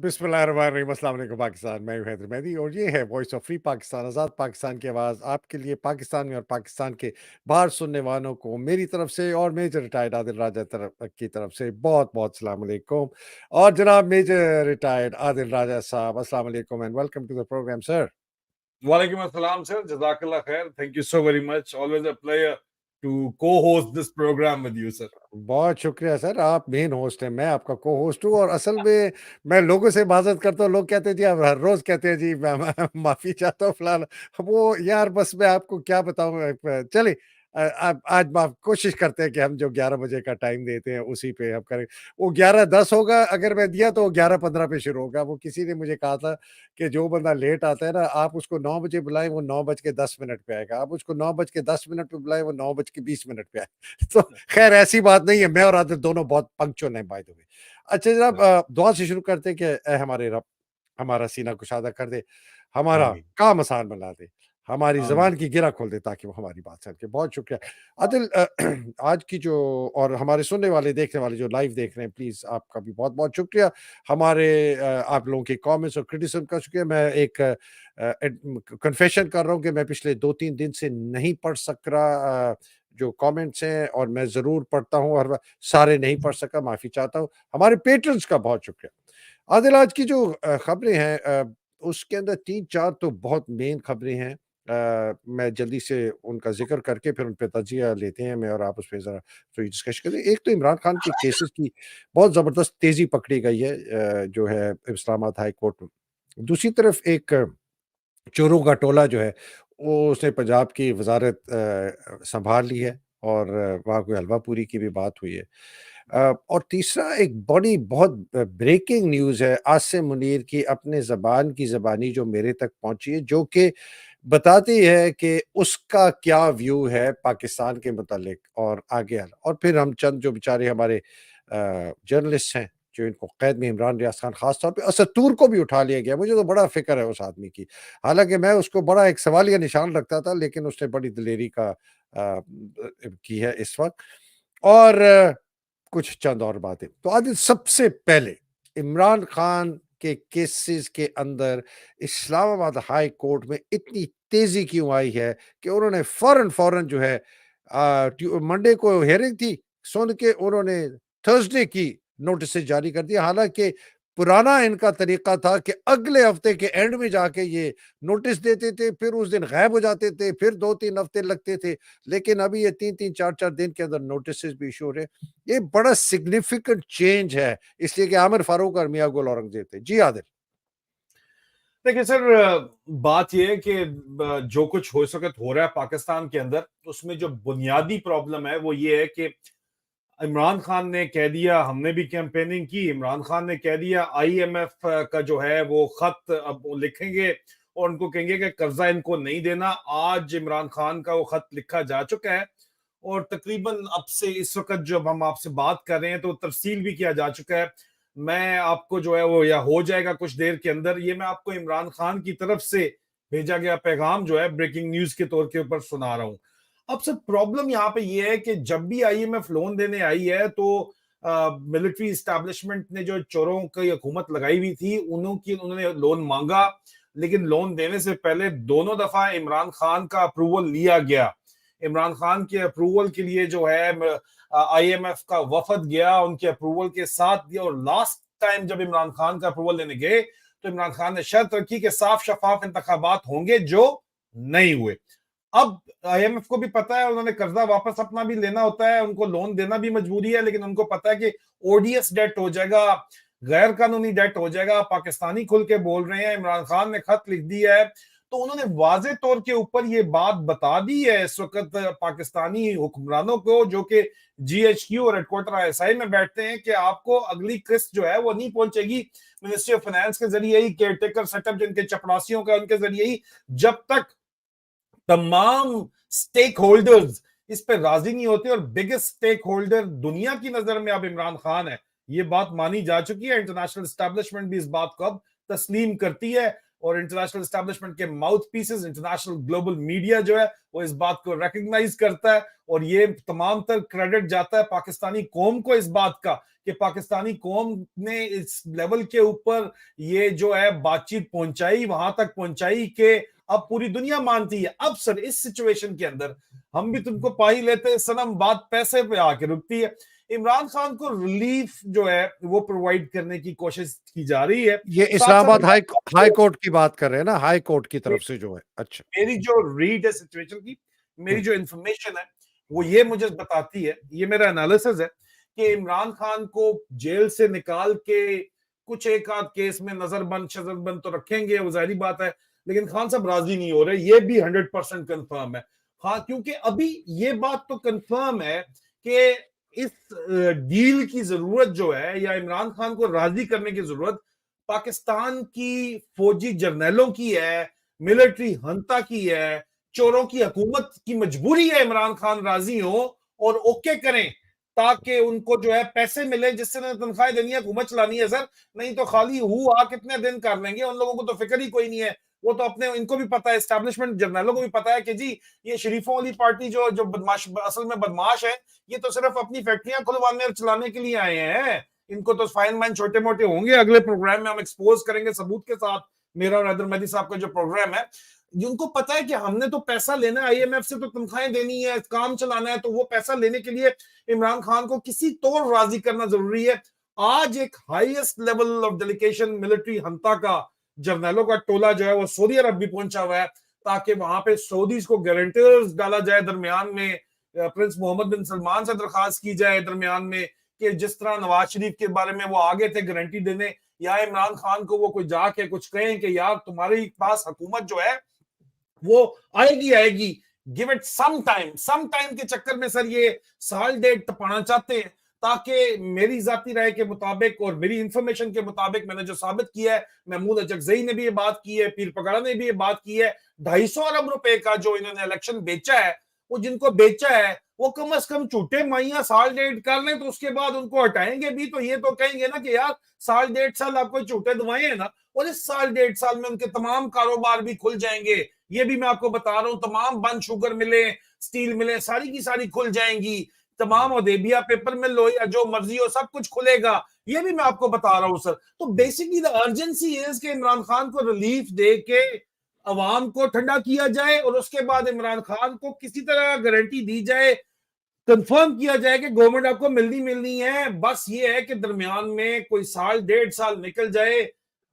बिस्मिल्लाहिर्रहमानिर्रहीम, अस्सलाम वालेकुम पाकिस्तान। मैं हूं हैदर मेहदी और ये है वॉइस ऑफ फ्री पाकिस्तान, आज़ाद पाकिस्तान की आवाज़ आपके लिए पाकिस्तान में और पाकिस्तान के बाहर सुनने वालों को मेरी तरफ से और मेजर रिटायर्ड आदिल राजा की तरफ से बहुत-बहुत अस्सलाम वालेकुम। और जनाब मेजर रिटायर्ड आदिल राजा साहब, अस्सलाम वालेकुम and welcome to the program sir. Walaikum assalam, sir. Jazakallah khair. Thank you so very much. Always a pleasure to co-host this program with you, sir. बहुत शुक्रिया सर, आप मेन होस्ट हैं, मैं आपका co-host हूँ और असल में मैं लोगों से इबाज़त करता हूँ, लोग कहते हैं जी आप हर रोज़ कहते हैं जी मैं माफ़ी चाहता हूँ फ़िलहाल, वो यार बस मैं आपको क्या बताऊँ चलिए अब आज माफ़ कोशिश करते हैं कि हम जो 11 बजे का टाइम देते हैं उसी पे हम करें। वो 11:10 होगा अगर मैं दिया तो 11:15 पे शुरू होगा। वो किसी ने मुझे कहा था कि जो बंदा लेट आता है ना आप उसको 9 बजे बुलाएँ वो 9 बज के 10 मिनट पे आएगा। आप उसको 9 बज के 10 मिनट पे बुलाएँ वो 9 बज के 20 मिनट पे आएगा। तो खैर ऐसी बात नहीं है, मैं और आदिल दोनों बहुत पंक्चुअल हैं बाय द वे। अच्छा जनाब दुआ से शुरू करते हैं कि ऐ हमारे रब हमारा सीना कुशादा कर दे, हमारा आमीन, काम आसान बना दे, हमारी आमीन। ज़ुबान की गिरा खोल दे ताकि वो हमारी बात सुन के। बहुत शुक्रिया। आदिल आज की जो और हमारे सुनने वाले, देखने वाले जो लाइव देख रहे हैं प्लीज़ आपका भी बहुत-बहुत शुक्रिया। हमारे आप लोगों के कमेंट्स और क्रिटिसिज़्म का शुक्रिया। मैं एक कन्फेशन कर रहा हूँ कि मैं पिछले 2-3 दिन से नहीं पढ़ सक रहा जो कमेंट्स हैं और मैं ज़रूर पढ़ता हूँ और सारे नहीं पढ़ सका, माफ़ी चाहता हूँ। हमारे पेट्रन्स का बहुत शुक्रिया। आदिल आज की जो खबरें हैं उसके अंदर 3-4 तो बहुत मेन खबरें हैं। मैं जल्दी से उनका ज़िक्र करके फिर उन पे तजिया लेते हैं मैं और आप उस पे ज़रा थोड़ी डिस्कशन करें। एक तो इमरान खान के केसेस की बहुत ज़बरदस्त तेज़ी पकड़ी गई है जो है इस्लामाबाद हाई कोर्ट में। दूसरी तरफ एक चोरों का टोला जो है, वो उसने पंजाब की वज़ारत सँभाल ली है और वहाँ कोई हलवा पूरी की भी बात हुई है। और तीसरा एक बड़ी बहुत ब्रेकिंग न्यूज़ है आसिम मुनीर की अपने ज़बान की ज़बानी जो मेरे तक पहुँची है, जो कि बताती है कि उसका क्या व्यू है पाकिस्तान के मुतालिक और आगे और फिर हम चंद जो बेचारे हमारे जर्नलिस्ट हैं, जो इनको कैद में इमरान रियाज खान ख़ास तौर पे असतूर को भी उठा लिया गया। मुझे तो बड़ा फ़िक्र है उस आदमी की। हालाँकि मैं उसको बड़ा एक सवालिया निशान रखता था, लेकिन उसने बड़ी दिलेरी का की है इस वक़्त और कुछ चंद और बातें। तो आदिल सबसे पहले इमरान खान के केसेस के अंदर इस्लामाबाद हाई कोर्ट में इतनी तेज़ी क्यों आई है कि उन्होंने फ़ौरन-फ़ौरन जो है मंडे को हियरिंग थी, सुन के उन्होंने थर्सडे की नोटिसेस जारी कर दिए। हालाँकि पुराना इनका तरीका था कि अगले हफ्ते के एंड में जाके ये नोटिस देते थे, फिर उस दिन गायब हो जाते थे, फिर 2-3 हफ्ते लगते थे। लेकिन अभी ये 3-3 4-4 दिन के अंदर नोटिसेस भी इश्यू हो रहे हैं। ये बड़ा सिग्निफिकेंट चेंज है, इसलिए कि आमिर फारूक और मियां गुल औरंगजेब थे। जी आदिल। देखिए सर, बात यह है कि जो कुछ हो इस वक्त हो रहा है पाकिस्तान के अंदर, उसमें जो बुनियादी प्रॉब्लम है वो ये है कि इमरान खान ने कह दिया, हमने भी कैंपेनिंग की, इमरान खान ने कह दिया आईएमएफ का जो है वो खत अब वो लिखेंगे और उनको कहेंगे कि कर्जा इनको नहीं देना। आज इमरान खान का वो खत लिखा जा चुका है और तकरीबन अब से इस वक्त जब हम आपसे बात कर रहे हैं तो तफसील भी किया जा चुका है। मैं आपको जो है वो या हो जाएगा कुछ देर के अंदर, ये मैं आपको इमरान खान की तरफ से भेजा गया पैगाम जो है ब्रेकिंग न्यूज के तौर के ऊपर सुना रहा हूं। अब सर प्रॉब्लम यहाँ पे ये है कि जब भी आईएमएफ लोन देने आई है तो मिलिट्री इस्टेब्लिशमेंट ने जो चोरों की हुकूमत लगाई हुई थी उन्होंने लोन मांगा, लेकिन लोन देने से पहले दोनों दफा इमरान खान का अप्रूवल लिया गया। इमरान खान के अप्रूवल के लिए जो है आईएमएफ का वफद गया, उनके अप्रूवल के साथ दिया और लास्ट टाइम जब इमरान खान का अप्रूवल लेने गए तो इमरान खान ने शर्त रखी कि साफ शफाफ इंतखाबात होंगे, जो नहीं हुए। अब आईएमएफ को भी पता है, उन्होंने कर्जा वापस अपना भी लेना होता है, उनको लोन देना भी मजबूरी है, लेकिन उनको पता है कि ओडीएस डेट हो जाएगा, गैर कानूनी डेट हो जाएगा। पाकिस्तानी खुल के बोल रहे हैं, इमरान खान ने खत लिख दिया है, तो उन्होंने वाजे तौर के ऊपर ये बात बता दी है इस वक्त पाकिस्तानी हुक्मरानों को, जो कि जीएचक्यू और हेडक्वार्टर आईएसआई में बैठते हैं, कि आपको अगली किस्त जो है वो नहीं पहुंचेगी मिनिस्ट्री ऑफ फाइनेंस के जरिए ही, केयरटेकर सेटअप जिनके चपरासियों का उनके जरिए ही, जब तक तमाम स्टेक होल्डर्स इस पे राजी नहीं होते। और बिगेस्ट स्टेक होल्डर दुनिया की नजर में अब इमरान खान है, ये बात मानी जा चुकी है। इंटरनेशनल एस्टेब्लिशमेंट भी इस बात को अब तस्लीम करती है। और इंटरनेशनल एस्टैब्लिशमेंट के mouth pieces, international global media जो है वो इस बात को रिकॉग्नाइज करता है, और ये तमाम तर क्रेडिट जाता है पाकिस्तानी कौम को इस बात का कि पाकिस्तानी कौम ने इस लेवल के ऊपर ये जो है बातचीत पहुंचाई, वहां तक पहुंचाई कि अब पूरी दुनिया मानती है। अब सर इस सिचुएशन के अंदर हम भी तुमको पा ही लेते हैं सनम, बात पैसे पे आके रुकती है। इमरान खान को रिलीफ जो है वो प्रोवाइड करने की कोशिश की जा रही है। ये साथ इस्लामाबाद साथ हाई कोर्ट की बात कर रहे हैं ना, हाई कोर्ट की तरफ से जो है। अच्छा, मेरी जो रीड है सिचुएशन की, मेरी जो इंफॉर्मेशन है वो ये मुझे बताती है, ये मेरा एनालिसिस है कि इमरान खान को जेल से निकाल के कुछ एक आध केस में नजरबंद शजरबंद तो रखेंगे, वो जाहिर बात है, लेकिन खान साहब राजी नहीं हो रहे, ये भी 100% कंफर्म है। हाँ, क्योंकि अभी ये बात तो कंफर्म है कि इस डील की जरूरत जो है, या इमरान खान को राजी करने की जरूरत पाकिस्तान की फौजी जर्नैलों की है, मिलिट्री हंता की है, चोरों की हुकूमत की मजबूरी है इमरान खान राजी हो और ओके करें, ताकि उनको जो है पैसे मिले जिससे उन्हें तनख्वाहें देनी है, हुकूमत चलानी है सर। नहीं तो खाली हुआ कितने दिन कर लेंगे, उन लोगों को तो फिक्र ही कोई नहीं है। वो तो अपने, इनको भी पता है, एस्टैब्लिशमेंट जर्नलों को भी पता है कि जी ये शरीफों वाली पार्टी जो जो बदमाश, असल में बदमाश है, ये तो सिर्फ अपनी फैक्ट्रियां खुलवाने और चलाने के लिए आए हैं। इनको तो फाइन मैन छोटे मोटे होंगे, अगले प्रोग्राम में हम एक्सपोज करेंगे सबूत के साथ, मेरा और हैदर मेहदी साहब का जो प्रोग्राम है। जिनको पता है कि हमने तो पैसा लेना है, आईएमएफ से तो तनख्वाहें देनी है, काम चलाना है, तो वो पैसा लेने के लिए इमरान खान को किसी तौर राजी करना जरूरी है। आज एक highest level of delegation military junta का, जर्नैलों का टोला जो है वो सऊदी अरब भी पहुंचा हुआ है, ताकि वहां पे सऊदीज को गारंटर्स डाला जाए दरमियान में, प्रिंस मोहम्मद बिन सलमान से दरखास्त की जाए दरमियान में कि जिस तरह नवाज शरीफ के बारे में वो आगे थे गारंटी देने, या इमरान खान को वो कोई जाके कुछ कहें कि यार तुम्हारे पास हुकूमत जो है वो आएगी आएगी, गिव इट सम टाइम के चक्कर में सर ये साल डेट तपाना चाहते हैं, ताकि मेरी जाती राय के मुताबिक और मेरी इंफॉर्मेशन के मुताबिक मैंने जो साबित किया है, महमूद अचकजई ने भी ये बात की है, पीर पगड़ा ने भी ये बात की है, 250 अरब रुपए का जो इन्होंने इलेक्शन बेचा है, वो जिनको बेचा है वो कम से कम झूठे माइया साल डेढ़ कर लें, तो उसके बाद उनको हटाएंगे भी तो ये तो कहेंगे ना कि यार साल डेढ़ साल आपको झूठे दवाए हैं ना, और इस साल डेढ़ साल में उनके तमाम कारोबार भी खुल जाएंगे। ये भी मैं आपको बता रहा हूं, तमाम बंद शुगर मिले, स्टील मिले, सारी की सारी खुल जाएंगी, तमाम उदेबिया पेपर मिल लो या जो मर्जी हो सब कुछ खुलेगा, ये भी मैं आपको बता रहा हूं सर। तो बेसिकली द अर्जेंसी इज कि इमरान खान को रिलीफ दे के अवाम को ठंडा किया जाए, और उसके बाद इमरान खान को किसी तरह गारंटी दी जाए, कंफर्म किया जाए कि गवर्नमेंट आपको मिलनी है। बस ये है कि दरमियान में कोई साल डेढ़ साल निकल जाए,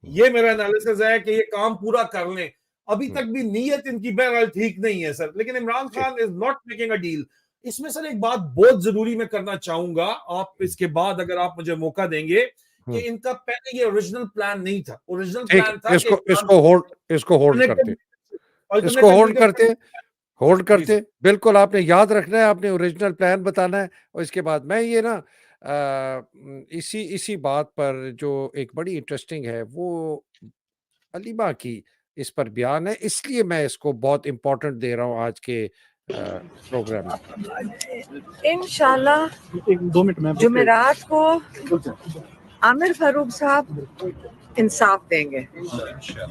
ये मेरा एनालिसिस है कि ये काम पूरा कर लें। अभी तक भी नीयत इनकी बहरहाल ठीक नहीं है सर, लेकिन Imran Khan is not making a deal. इसमें सर एक बात बहुत जरूरी मैं करना चाहूंगा, आप इसके बाद अगर आप मुझे मौका देंगे, कि इनका पहले ये ओरिजिनल प्लान नहीं था। ओरिजिनल ठीक, प्लान था इसको कि इसको होल्ड करते, इसको होल्ड करते। बिल्कुल आपने याद रखना है, आपने ओरिजिनल प्लान बताना है। और इसके बाद मैं ये ना इसी इसी बात पर जो एक बड़ी इंटरेस्टिंग है, वो अलीमा की इस पर बयान है, इसलिए मैं इसको बहुत इम्पोर्टेंट दे रहा हूँ आज के प्रोग्राम में। इंशाल्लाह 2 मिनट में जुमेरात को आमिर फारूक साहब इंसाफ देंगे,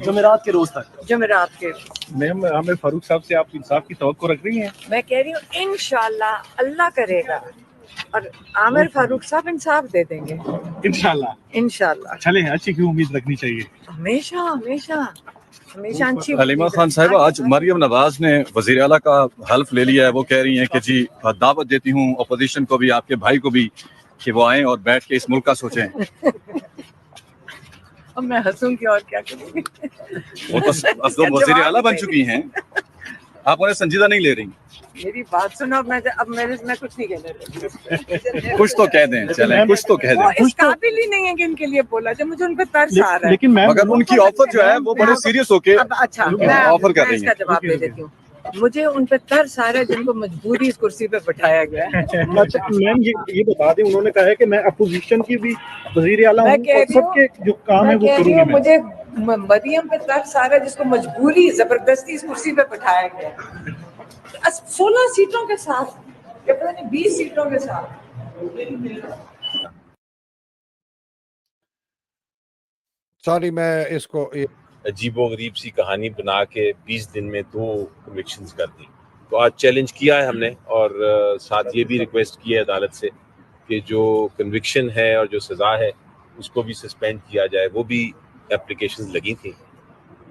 जुमेरात के रोज तक। जुमेरात के। मैम आमिर फारूक साहब से आप इंसाफ की तवक्को रख रही हैं? मैं कह रही हूँ इंशाल्लाह अल्लाह करेगा और आमिर फारूक साहब इंसाफ दे देंगे इंशाल्लाह। इंशाल्लाह। चले, अच्छी की उम्मीद रखनी चाहिए हमेशा हमेशा हमेशा अच्छी। हलीमा खान साहिबा, आज मरियम नवाज ने वजीर आला का हल्फ ले लिया है। वो कह रही हैं कि जी दावत देती हूँ अपोजिशन को भी, आपके भाई को भी, कि वो आएं और बैठ के इस मुल्क का सोचें। अब मैं हंसूंगी और क्या करूंगी। वो तो अब तो वजीर आला बन चुकी हैं, आप उन्हें संजीदा नहीं ले रही। मेरी बात सुनो, मैं कुछ नहीं कहने रही। कुछ तो कह दें, चलें कुछ तो कह दें। इस काबिल ही नहीं है कि इनके लिए बोला जाए, मुझे उन पर तरस आ रहा है। लेकिन मैम मगर उनकी ऑफर जो है वो बड़े सीरियस होके अच्छा ऑफर कर मैं रही इसका हैं। जवाब दे देती हूँ। मुझे उन पर तरस आ रहा है जिनको मजबूरी इस कुर्सी पे बैठाया गया है। मैम ये बता दें, उन्होंने कहा है कि मैं अपोजिशन की भी वजीर आला हूँ और सबके जो काम है वो करूंगी। मुझे मरियम पे तरस आ रहा है जिसको मजबूरी जबरदस्ती इस कुर्सी पे बैठाया गया, 16 सीटों के साथ, या पता नहीं 20 सीटों के साथ। सॉरी, मैं इसको अजीबोगरीब सी कहानी बना के 20 दिन में 2 कन्विक्शंस कर दी। तो आज चैलेंज किया है हमने और साथ ये भी रिक्वेस्ट की है अदालत से कि जो कन्विक्शन है और जो सज़ा है उसको भी सस्पेंड किया जाए। वो भी एप्लीकेशंस लगी थी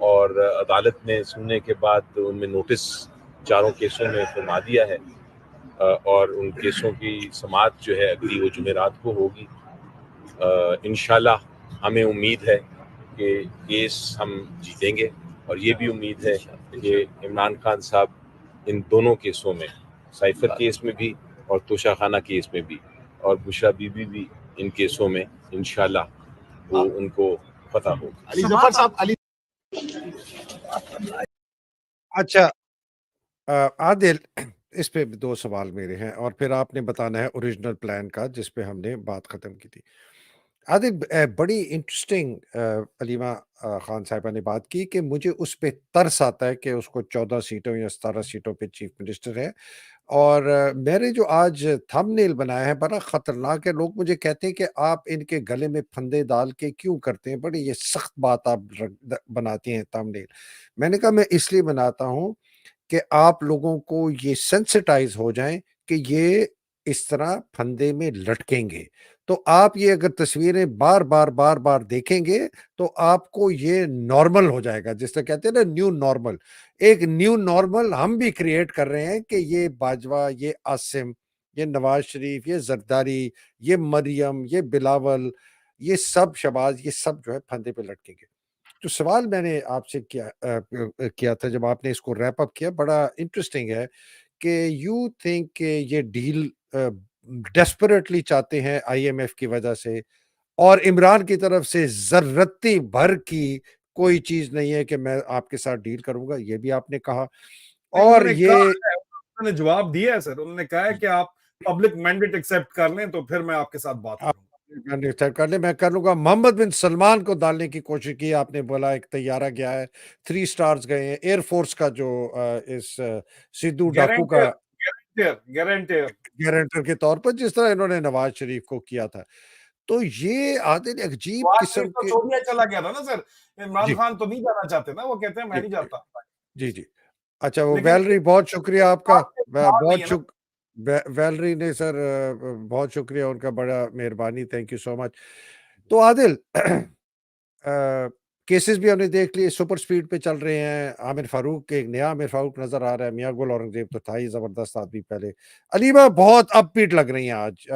और अदालत ने सुनने के बाद उनमें नोटिस चारों केसों में फरमा दिया है और उन केसों की समाअत जो है अगली वो जुमेरात को होगी। इंशाल्लाह हमें उम्मीद है कि केस हम जीतेंगे और ये भी उम्मीद है कि इमरान खान साहब इन दोनों केसों में, साइफर केस में भी और तोशाखाना केस में भी और बुशरा बीबी भी इन केसों में इंशाल्लाह वो उनको पता होगा। अली जफर साहब, अली अच्छा आदिल, इस पे 2 सवाल मेरे हैं और फिर आपने बताना है ओरिजिनल प्लान का जिस पे हमने बात ख़त्म की थी। आदिल, बड़ी इंटरेस्टिंग अलीमा खान साहिबा ने बात की कि मुझे उस पे तरस आता है कि उसको 14 सीटों या 17 सीटों पे चीफ मिनिस्टर है और मैंने जो आज थंबनेल बनाया है बड़ा ख़तरनाक है। लोग मुझे कहते हैं कि आप इनके गले में फंदे डाल के क्यों करते हैं? बड़ी ये सख्त बात आप बनाती हैं थंबनेल। मैंने कहा मैं इसलिए बनाता हूँ कि आप लोगों को ये सेंसिटाइज हो जाएं कि ये इस तरह फंदे में लटकेंगे। तो आप ये अगर तस्वीरें बार बार देखेंगे तो आपको ये नॉर्मल हो जाएगा, जिससे कहते हैं ना न्यू नॉर्मल। एक न्यू नॉर्मल हम भी क्रिएट कर रहे हैं कि ये बाजवा, ये आसिम, ये नवाज शरीफ, ये जरदारी, ये मरियम, ये बिलावल, ये सब शहबाज, ये सब जो है फंदे पे लटकेंगे। जो सवाल मैंने आपसे किया था जब आपने इसको रैप अप किया, बड़ा इंटरेस्टिंग है कि यू थिंक कि ये डील डेस्परेटली चाहते हैं आईएमएफ की वजह से और इमरान की तरफ से ज़र्रती भर की कोई चीज़ नहीं है कि मैं आपके साथ डील करूँगा, ये भी आपने कहा। और उन्होंने ये कहा है, उन्होंने जवाब दिया है सर। उन्होंने कहा है कि आप पब्लिक मैंडेट एक्सेप्ट कर लें तो फिर मैं आपके साथ बात आप करूंगा। मैंने तय कर लिया, मैं कर लूँगा। मोहम्मद बिन सलमान को डालने की कोशिश की, आपने बोला एक तैयारा गया है, 3 स्टार्स गए हैं। एयरफोर्स का जो इस सिद्धू डाकू का गारंटर, गारंटर, गारंटर। गारंटर के तौर पर जिस तरह इन्होंने नवाज शरीफ को किया था। तो ये आदिल अजीब नवाज किस्म शरीफ तो के। सऊदीया चला गया था ना सर। इमरान जी, खान तो नहीं जाना चाहते ना, वो कहते हैं मैं जी, नहीं जी, जाता। जी, जी। अच्छा वो लेकिन वैलरी, बहुत शुक्रिया आपका। बात से बाहर नहीं बहुत है ना। वैलरी ने सर बहुत शुक्रिया उनका, बड़ा मेहरबानी, थैंक यू सो मच। तो आदिल केसेस भी हमने देख लिए, सुपर स्पीड पे चल रहे हैं। आमिर फारूक, एक नया आमिर फारूक नजर आ रहा है। मियां गुल औरंगजेब तो था ही जबरदस्त आदमी पहले। अलीमा बहुत अपबीट लग रही हैं आज।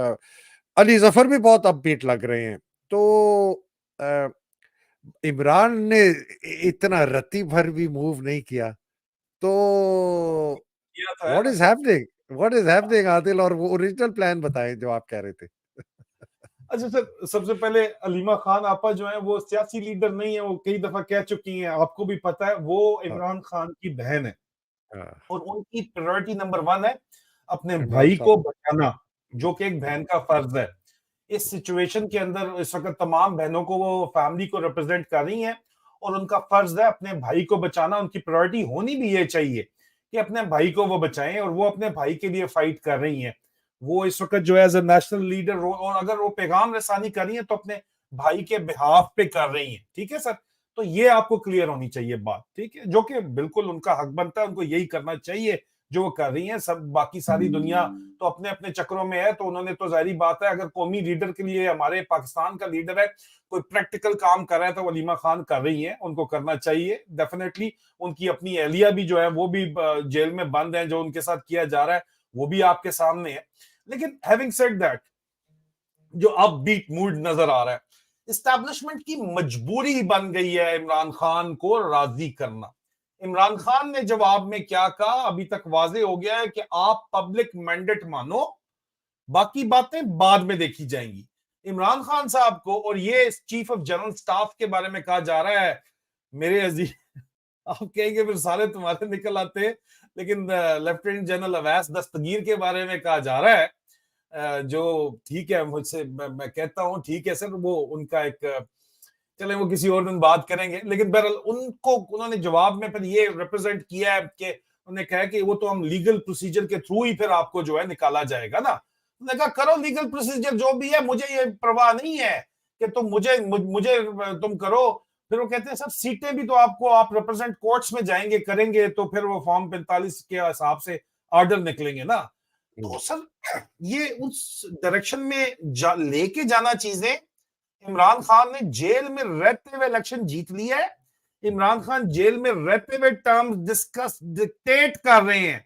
अली जफर भी बहुत अपबीट लग रहे हैं। तो अ, इमरान ने इतना रत्ती भर भी मूव नहीं किया। तो किया तो है व्हाट ना is sir. Happening, what is happening Adil? और वो ओरिजिनल प्लान बताएं जो आप कह रहे थे। अच्छा सर, सबसे पहले अलीमा खान आपा जो है वो सियासी लीडर नहीं है। वो कई दफा कह चुकी हैं, आपको भी पता है। वो हाँ, इमरान खान की बहन है हाँ, और उनकी प्रायोरिटी नंबर 1 है अपने इमरान भाई साहब। को बचाना, जो कि एक बहन का फर्ज है। इस सिचुएशन के अंदर इस वक्त तमाम बहनों को, वो फैमिली को रिप्रेजेंट कर रही हैं और उनका फर्ज है अपने भाई को बचाना। उनकी प्रायोरिटी होनी भी ये चाहिए कि अपने भाई को वो बचाएं और वो अपने भाई के लिए फाइट कर रही हैं। वो इस वक्त जो है एज ए नेशनल लीडर, और अगर वो पैगाम रसानी कर रही है तो अपने भाई के बिहाफ पे कर रही है। ठीक है सर, तो ये आपको क्लियर होनी चाहिए बात। ठीक है, जो कि बिल्कुल उनका हक बनता है, उनको यही करना चाहिए जो वो कर रही हैं। सब बाकी सारी दुनिया तो अपने अपने चक्रों में है, तो उन्होंने तो जाहिर बात है अगर कौमी लीडर के लिए, हमारे पाकिस्तान का लीडर है, कोई प्रैक्टिकल काम कर रहा है तो वलीमा खान कर रही है, उनको करना चाहिए डेफिनेटली। उनकी अपनी एहलिया भी जो है वो भी जेल में बंद है, जो उनके साथ किया जा रहा है वो भी आपके सामने है। लेकिन हैविंग सेड दैट, जो अपबीट मूड नजर आ रहा है, इस्टेब्लिशमेंट की मजबूरी बन गई है इमरान खान को राजी करना। इमरान खान ने जवाब में क्या कहा अभी तक वाजे हो गया है कि आप पब्लिक मैंडेट मानो, बाकी बातें बाद में देखी जाएंगी। इमरान खान साहब को और ये चीफ ऑफ जनरल स्टाफ के बारे में कहा जा रहा है, मेरे अजीज आप कहेंगे फिर सारे तुम्हारे निकल आते हैं, लेकिन लेफ्टिनेंट जनरल अवैस दस्तगीर के बारे में कहा जा रहा है। जो ठीक है, मुझसे मैं कहता हूं ठीक है सर, वो उनका एक चले वो किसी और दिन बात करेंगे। लेकिन बहरहाल उनको, उन्होंने जवाब में फिर ये रिप्रेजेंट किया है कि उन्होंने कहा कि वो तो हम लीगल प्रोसीजर के थ्रू ही फिर आपको जो है निकाला जाएगा ना। उन्होंने कहा करो लीगल प्रोसीजर जो भी है, मुझे ये परवाह नहीं है कि तुम मुझे तुम करो, फिर वो कहते हैं सर सीटें भी तो आपको, आप रिप्रेजेंट कोर्ट्स में जाएंगे करेंगे तो फिर वो फॉर्म 45 के हिसाब से ऑर्डर निकलेंगे ना। तो सर ये उस डायरेक्शन में लेके जाना चीजें। इमरान खान ने जेल में रहते हुए इलेक्शन जीत लिया है। इमरान खान जेल में रहते हुए टर्म्स डिस्कस डिक्टेट कर रहे हैं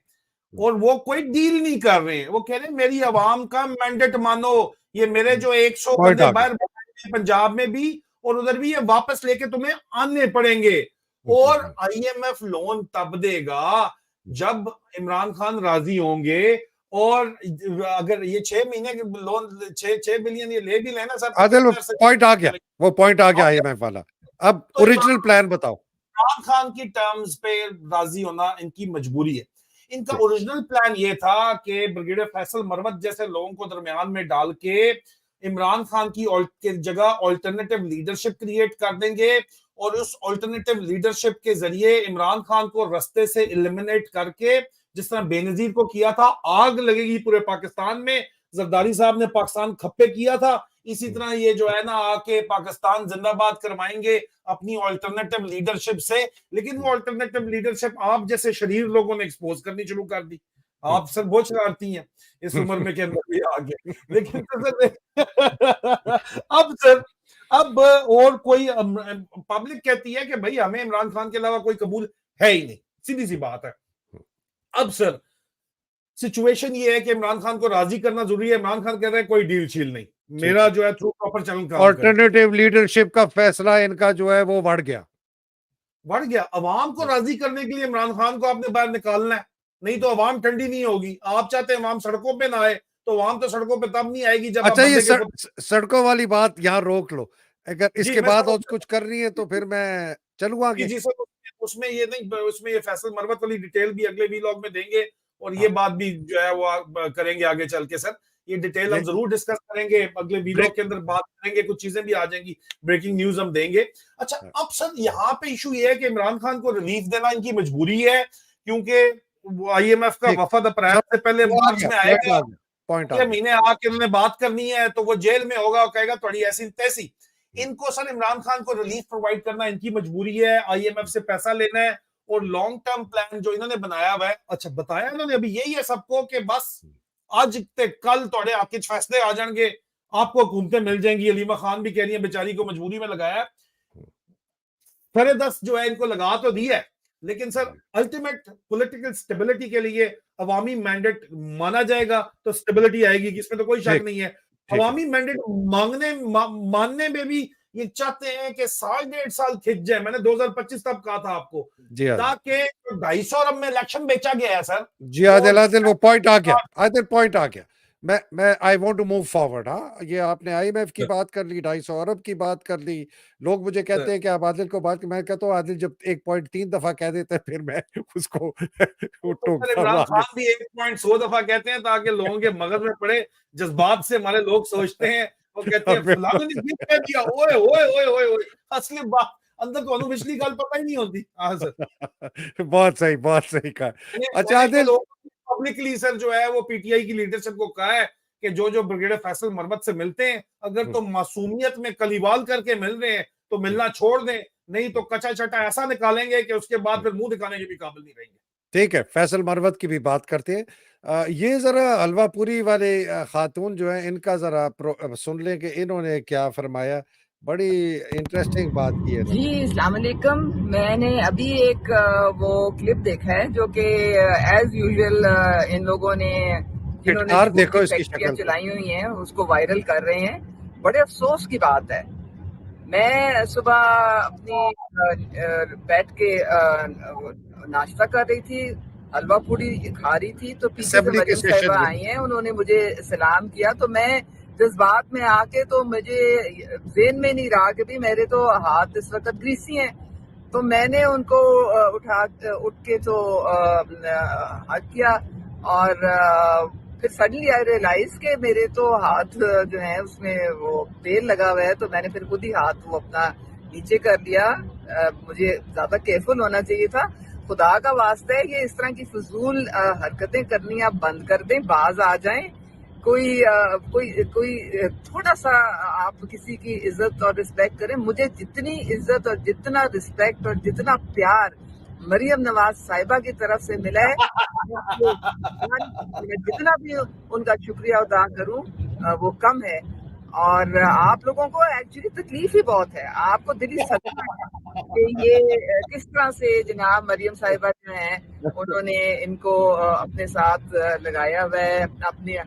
और वो कोई डील नहीं कर रहे हैं। वो कह रहे हैं मेरी आवाम का मैंडेट मानो, ये मेरे जो 100 बंदे बाहर पंजाब में भी और उधर भी, ये वापस लेके तुम्हें आने पड़ेंगे। और IMF लोन तब देगा जब इमरान खान राजी होंगे। और अगर ये 6 महीने के लोन 6 बिलियन ये ले भी लेना सर, आदिल वो पॉइंट आ गया, वो पॉइंट आ गया IMF वाला। अब ओरिजिनल प्लान बताओ। इमरान खान की टर्म्स पे राजी होना इनकी मजबूरी है। इनका ओरिजिनल प्लान ये था कि ब्रिगेडियर फैसल मरवत जैसे लोगों को दरमियान में डाल के इमरान खान की जगह ऑल्टरनेटिव लीडरशिप क्रिएट कर देंगे और उस ऑल्टरनेटिव लीडरशिप के जरिए इमरान खान को रास्ते से एलिमिनेट करके, जिस तरह बेनजीर को किया था, आग लगेगी पूरे पाकिस्तान में। जरदारी साहब ने पाकिस्तान खप्पे किया था, इसी तरह ये जो है ना आके पाकिस्तान जिंदाबाद करवाएंगे अपनी ऑल्टरनेटिव लीडरशिप से। लेकिन वो ऑल्टरनेटिव लीडरशिप आप जैसे शरीर लोगों ने एक्सपोज करनी शुरू कर दी। आप सर बहुत शरारती हैं इस उम्र में के अंदर भी आगे। लेकिन अब और कोई पब्लिक कहती है कि भाई हमें इमरान खान के अलावा कोई कबूल है ही नहीं, सीधी सी बात है। अब सर सिचुएशन ये है कि इमरान खान को राजी करना जरूरी है। इमरान खान कह रहे हैं कोई डील शील नहीं, मेरा जो है थ्रू प्रॉपर चैनल काम ऑल्टरनेटिव लीडरशिप का फैसला इनका जो है वो बढ़ गया। अवाम को राजी करने के लिए इमरान खान को आपने बाहर निकालना है, नहीं तो अवाम ठंडी नहीं होगी। आप चाहते हैं अवाम सड़कों पे ना आए, तो अवाम तो सड़कों पे तब नहीं आएगी जब अच्छा ये सड़कों वाली बात यहाँ रोक लो, अगर इसके बाद और कुछ करनी है तो फिर मैं चलूंगा आगे। जी सर, उसमें ये नहीं, उसमें ये फैसल मरवत वाली डिटेल भी अगले वीलॉग में देंगे और ये बात भी जो है वो करेंगे आगे चल के। सर ये डिटेल हम जरूर डिस्कस करेंगे अगले वीलॉग के अंदर, बात करेंगे, कुछ चीजें भी आ जाएंगी, ब्रेकिंग न्यूज हम देंगे। अच्छा अब सर यहाँ पे इशू ये है कि इमरान खान को रिलीफ देना इनकी मजबूरी है, क्योंकि IMF का वफद अप्रैल से पहले मार्च में आएगा, महीने आके उन्होंने बात करनी है, तो वो जेल में होगा और कहेगा थोड़ी ऐसी तैसी। इनको सर इमरान खान को रिलीफ प्रोवाइड करना इनकी मजबूरी है, IMF से पैसा लेना है और लॉन्ग टर्म प्लान जो इन्होंने बनाया हुआ है, अच्छा बताया इन्होंने अभी यही है सबको कि बस आज ते कल थोड़े आपके फैसले आ जाएंगे, आपको हुकूमतें मिल जाएंगी। अलीमा खान भी कह रही है बेचारी को मजबूरी में लगाया, 10.5 जो है इनको लगा तो दी है, लेकिन सर अल्टीमेट पॉलिटिकल स्टेबिलिटी के लिए अवामी मैंडेट माना जाएगा तो स्टेबिलिटी आएगी, इसमें तो कोई शक नहीं है। अवामी मैंडेट मानने में भी ये चाहते हैं कि 1.5 साल खिंच जाए। मैंने 2025 तब कहा था आपको, ताकि 250 अरब में इलेक्शन बेचा गया है सर। जी आदिल वो पॉइंट आ गया, पॉइंट आ गया। मैं I want to move forward. हाँ ये आपने IMF की बात कर ली, 250 अरब की बात कर ली। लोग मुझे कहते हैं कि आप आदिल को बात, मैं कहता हूँ आदिल जब 1 पॉइंट 3 दफा कह देते हैं फिर मैं उसको इमरान खान भी 1 पॉइंट 100 दफा कहते हैं ताकि लोगों के मगज में पड़े, जज्बात से हमारे लोग सोचते हैं, वो कहते हैं फलाने ने ये कह दिया, ओए ओए ओए ओए ओए, असली बात अंदर तो पिछली गल पता ही नहीं होती। हाँ सर बहुत सही कहा। अच्छा आदिल पब्लिकली सर जो है वो PTI की लीडरशिप को कहा है कि जो ब्रिगेडियर फैसल मरवत से मिलते हैं, अगर तो मासूमियत में कलीवाल करके मिल रहे हैं तो मिलना छोड़ दें, नहीं तो कचा चटा ऐसा निकालेंगे कि उसके बाद फिर मुंह दिखाने के भी काबिल नहीं रहेंगे। ठीक है, फैसल मरवत की भी बात करते हैं। ये जरा हलवापुरी वाले खातून जो है इनका जरा सुन लें कि इन्होंने क्या फरमाया। बड़ी इंटरेस्टिंग बात की है जी। अस्सलाम वालेकुम। मैंने अभी एक वो क्लिप देखा है जो कि एज यूजुअल इन लोगों ने जिन्होंने देखो इसकी शक्ल चलाई हुई हैं उसको वायरल कर रहे हैं। बड़े अफसोस की बात है, मैं सुबह अपनी बैठ के नाश्ता कर रही थी, हलवा पूरी खा रही थी, तो पीछे से मरियम साहिबा आई हैं, उन्होंने मुझे सलाम किया। तो मैं जज्बात में आके तो मुझे ज़हन में नहीं रहा कि भी मेरे तो हाथ इस वक्त ग्रीसी हैं, तो मैंने उनको उठ के तो हक किया और फिर सडनली आई रियलाइज के मेरे तो हाथ जो है उसमें वो तेल लगा हुआ है, तो मैंने फिर खुद ही हाथ वो अपना नीचे कर लिया। मुझे ज्यादा केयरफुल होना चाहिए था। खुदा का वास्ता है ये इस तरह की फजूल हरकतें करनी आप बंद कर दें, बाज आ जाएं। कोई थोड़ा सा आप किसी की इज्जत और रिस्पेक्ट करें। मुझे जितनी इज्जत और जितना रिस्पेक्ट और जितना प्यार मरियम नवाज साहिबा की तरफ से मिला है, मैं जितना भी उनका शुक्रिया अदा करूं वो कम है। और आप लोगों को एक्चुअली तकलीफ ही बहुत है, आपको दिली सदमा है कि ये किस तरह से जनाब मरियम साहिबा जो हैं उन्होंने इनको अपने साथ लगाया हुआ है, अपनी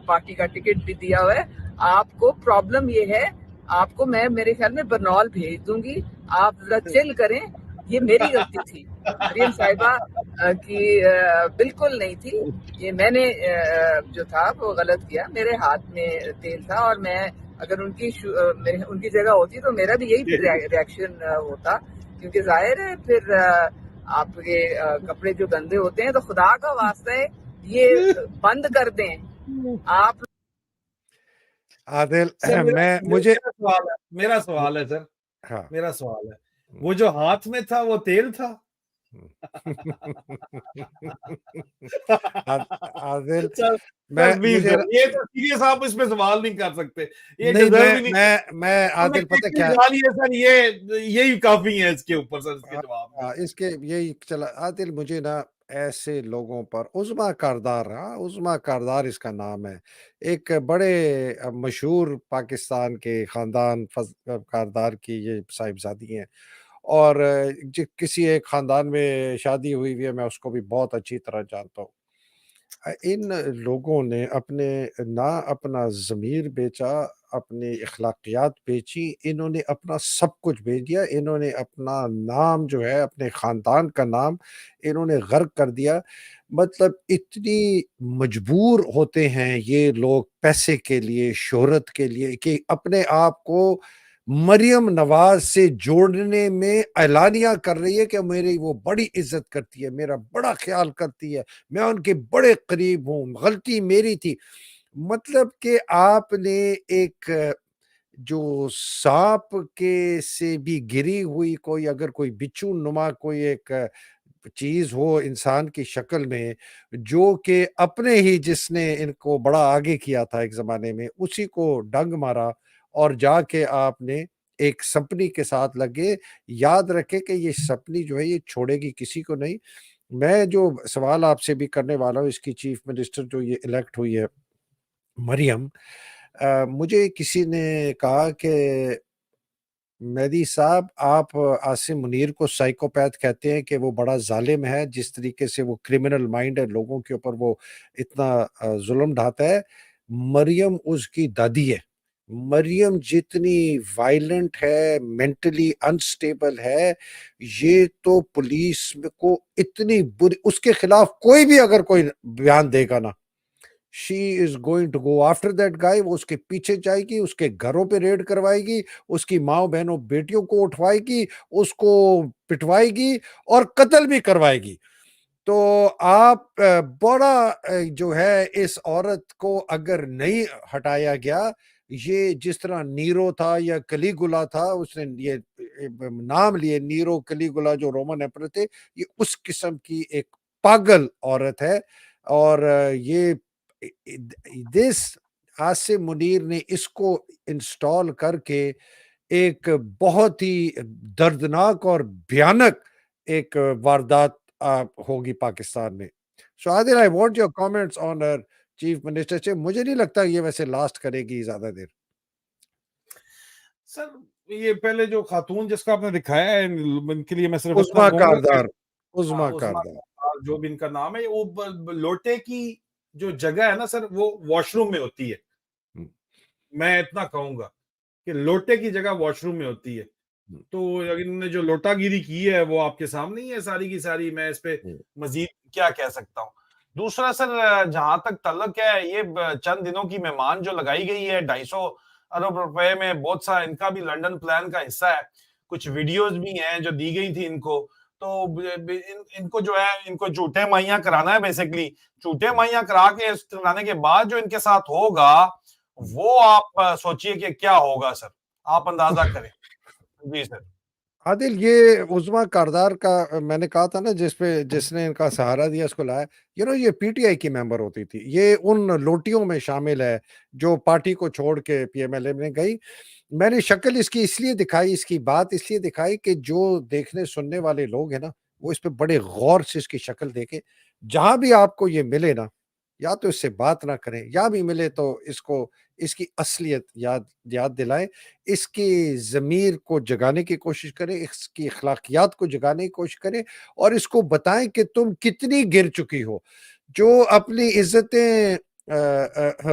पार्टी का टिकट भी दिया हुआ है। आपको प्रॉब्लम ये है, आपको मैं मेरे ख्याल में बरनौल भेज दूंगी, आप जरा चिल करें। ये मेरी गलती थी, मरियम साहिबा की बिल्कुल नहीं थी। ये मैंने जो था वो गलत किया, मेरे हाथ में तेल था और मैं अगर उनकी जगह होती तो मेरा भी यही रिएक्शन होता, क्योंकि जाहिर है फिर आपके कपड़े जो गंदे होते हैं तो खुदा का वास्ता है ये बंद कर दें आप। आदिल सर मुझे मेरा सवाल है सर, हाँ मेरा सवाल है, वो जो हाथ में था वो तेल था? आदिल सर मुझे ये तो सीरियस, आप इसमें सवाल नहीं कर सकते, ये नहीं, डिजर्व ही नहीं। मैं आदिल पता क्या है सर, ये यही काफी है इसके ऊपर सर, इसके जवाब में। इसके यही चला आदिल, मुझे ना ऐसे लोगों पर उज़्मा कारदार, उज़्मा कारदार इसका नाम है, एक बड़े मशहूर पाकिस्तान के ख़ानदान कारदार की ये साहिबजादी हैं और किसी एक ख़ानदान में शादी हुई हुई है, मैं उसको भी बहुत अच्छी तरह जानता हूँ। इन लोगों ने ना अपना ज़मीर बेचा, अपनी अखलाकियात बेची, इन्होंने अपना सब कुछ बेच दिया, इन्होंने अपना नाम जो है, अपने ख़ानदान का नाम इन्होंने गर्क कर दिया। मतलब इतनी मजबूर होते हैं ये लोग पैसे के लिए, शोहरत के लिए कि अपने आप को मरियम नवाज़ से जोड़ने में एलानिया कर रही है कि मेरी वो बड़ी इज़्ज़त करती है, मेरा बड़ा ख़्याल करती है, मैं उनके बड़े करीब हूँ, गलती मेरी थी। मतलब कि आपने एक जो साँप के से भी गिरी हुई कोई अगर कोई बिच्छू नुमा कोई एक चीज़ हो इंसान की शक्ल में, जो कि अपने ही जिसने इनको बड़ा आगे किया था एक ज़माने में, उसी को डंग मारा और जाके आपने एक सपनी के साथ लगे। याद रखें कि ये सपनी जो है ये छोड़ेगी किसी को नहीं। मैं जो सवाल आपसे भी करने वाला हूँ इसकी चीफ मिनिस्टर जो ये इलेक्ट हुई है मरियम, मुझे किसी ने कहा कि मेहदी साहब आप आसिम मुनीर को साइकोपैथ कहते हैं कि वो बड़ा ज़ालिम है, जिस तरीके से वो क्रिमिनल माइंड है, लोगों के ऊपर वो इतना ज़ुल्म ढाता है। मरियम उसकी दादी है। मरियम जितनी वायलेंट है, मेंटली अनस्टेबल है, ये तो पुलिस में को इतनी बुरी उसके खिलाफ कोई भी अगर कोई बयान देगा ना, she is going to go after that guy, वो उसके पीछे जाएगी, उसके घरों पे रेड करवाएगी, उसकी माँ बहनों बेटियों को उठवाएगी, उसको पिटवाएगी और कत्ल भी करवाएगी। तो आप बड़ा जो है इस औरत को अगर नहीं हटाया गया, ये जिस तरह नीरो था या कलीगुला था, उसने ये नाम लिए नीरो कलीगुला जो रोमन एम्परर थे, ये उस किस्म की एक पागल औरत है। और ये दिस आसिम मुनीर ने इसको इंस्टॉल करके एक बहुत ही दर्दनाक और भयानक एक वारदात होगी पाकिस्तान में। So Adil I want your comments on chief minister से। मुझे नहीं लगता ये वैसे लास्ट करेगी ज्यादा देर। सर ये पहले जो खातून जिसका आपने दिखाया है इनके लिए मैं सिर्फ इतना उस्मा कहूंगा कि कारदार, हाँ, उस्मा उस्मा कारदार। जो भी इनका नाम है, वो लोटे की जो जगह है ना सर, वो वॉशरूम में होती है। हम्म, मैं इतना कहूंगा कि लोटे की जगह वॉशरूम में होती है। हम्म, तो इन्होंने जो लोटागिरी की है वो आपके सामने ही है सारी की सारी, मैं इस पे हम्म, मजीद क्या कह सकता हूँ। दूसरा सर, जहां तक तल्लक है ये चंद दिनों की मेहमान जो लगाई गई है 250 अरब रुपए में, बहुत सा इनका भी लंदन प्लान का हिस्सा है। कुछ वीडियोस भी हैं जो दी गई थी इनको। तो इनको जो है, इनको झूठे मुहैया कराना है बेसिकली। झूठे मुहैया कराने के बाद जो इनके साथ होगा, वो आप सोचिए कि क्या होगा सर, आप अंदाजा करें। जी सर। आदिल, ये उज़्मा कारदार का मैंने कहा था ना, जिसने इनका सहारा दिया, इसको लाया। ये पीटीआई की मेंबर होती थी। ये उन लोटियों में शामिल है जो पार्टी को छोड़ के पीएमएलए में गई। मैंने शक्ल इसकी इसलिए दिखाई, इसकी बात इसलिए दिखाई कि जो देखने सुनने वाले लोग हैं ना, वो इस पे बड़े गौर से इसकी शक्ल देखें। जहाँ भी आपको ये मिले ना, या तो इससे बात ना करें, या भी मिले तो इसको इसकी असलियत याद याद दिलाएँ। इसकी ज़मीर को जगाने की कोशिश करें, इसकी अखलाकियात को जगाने की कोशिश करें और इसको बताएँ कि तुम कितनी गिर चुकी हो। जो अपनी इज़्ज़तें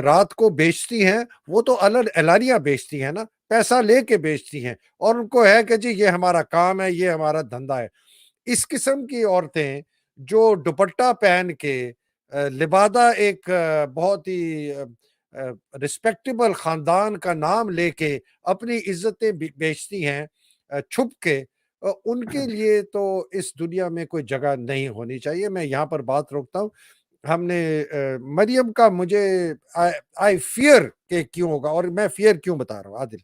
रात को बेचती हैं, वो तो एलानिया बेचती हैं ना, पैसा लेके बेचती हैं और उनको है कि जी ये हमारा काम है, ये हमारा धंधा है। इस किस्म की औरतें जो दुपट्टा पहन के लिबादा एक बहुत ही रिस्पेक्टेबल ख़ानदान का नाम लेके अपनी इज़्ज़तें बेचती हैं छुप के, उनके लिए तो इस दुनिया में कोई जगह नहीं होनी चाहिए। मैं यहाँ पर बात रोकता हूँ। हमने मरियम का मुझे आई आई फ़ियर कि क्यों होगा, और मैं फ़ियर क्यों बता रहा हूँ आदिल,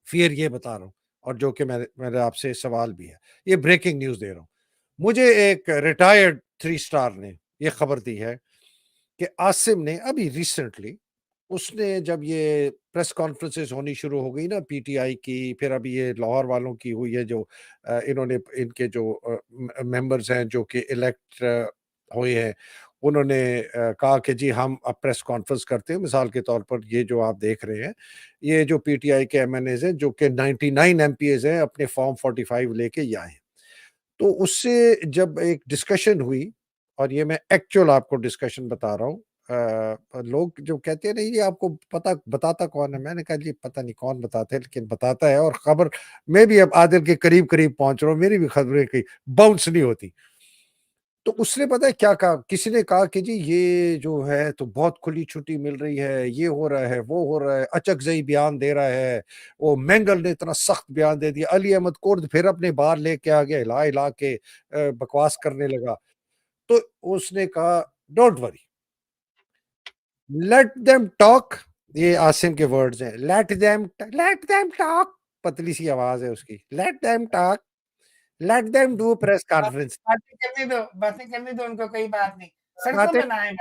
फ़ियर ये बता रहा हूँ, और जो कि मेरे आपसे सवाल भी है। ये ब्रेकिंग न्यूज़ दे रहा हूँ। मुझे एक रिटायर्ड 3 स्टार ने ये खबर दी है कि आसिम ने अभी रिसेंटली, उसने जब ये प्रेस कॉन्फ्रेंसेस होनी शुरू हो गई ना पीटीआई की, फिर अभी ये लाहौर वालों की हुई है, जो इन्होंने इनके जो मेंबर्स हैं जो कि इलेक्ट हुए हैं, उन्होंने कहा कि जी हम अब प्रेस कॉन्फ्रेंस करते हैं। मिसाल के तौर पर ये जो आप देख रहे हैं, ये जो पीटीआई के एमएनएज़ हैं, जो कि 99 एमपीएज़ हैं, अपने फॉर्म 45 लेके ये आए हैं। तो उससे जब एक डिस्कशन हुई, और ये मैं एक्चुअल आपको डिस्कशन बता रहा हूँ, लोग जो कहते हैं ना ये आपको पता बताता कौन है, मैंने कहा जी पता नहीं कौन बताते हैं, लेकिन बताता है। और खबर मैं भी अब आदिल के करीब करीब पहुंच रहा हूँ, मेरी भी खबरें कहीं बाउंस नहीं होती। तो उसने पता है क्या कहा, किसी ने कहा कि जी ये जो है तो बहुत खुली छुट्टी मिल रही है, ये हो रहा है, वो हो रहा है, अचकजई बयान दे रहा है, वो मेंगल ने इतना सख्त बयान दे दिया, अली अहमद कुर्द फिर अपने बाहर लेके आ गया, हिला हिला के बकवास करने लगा। तो उसने कहा don't worry, let them talk. ये आसिम के वर्ड्स हैं, लेट देम टॉक, पतली सी आवाज है उसकी, let them talk, let them do press conference. बातें करने दो उनको, कोई बात नहीं, सड़कों बातें, में ना आए।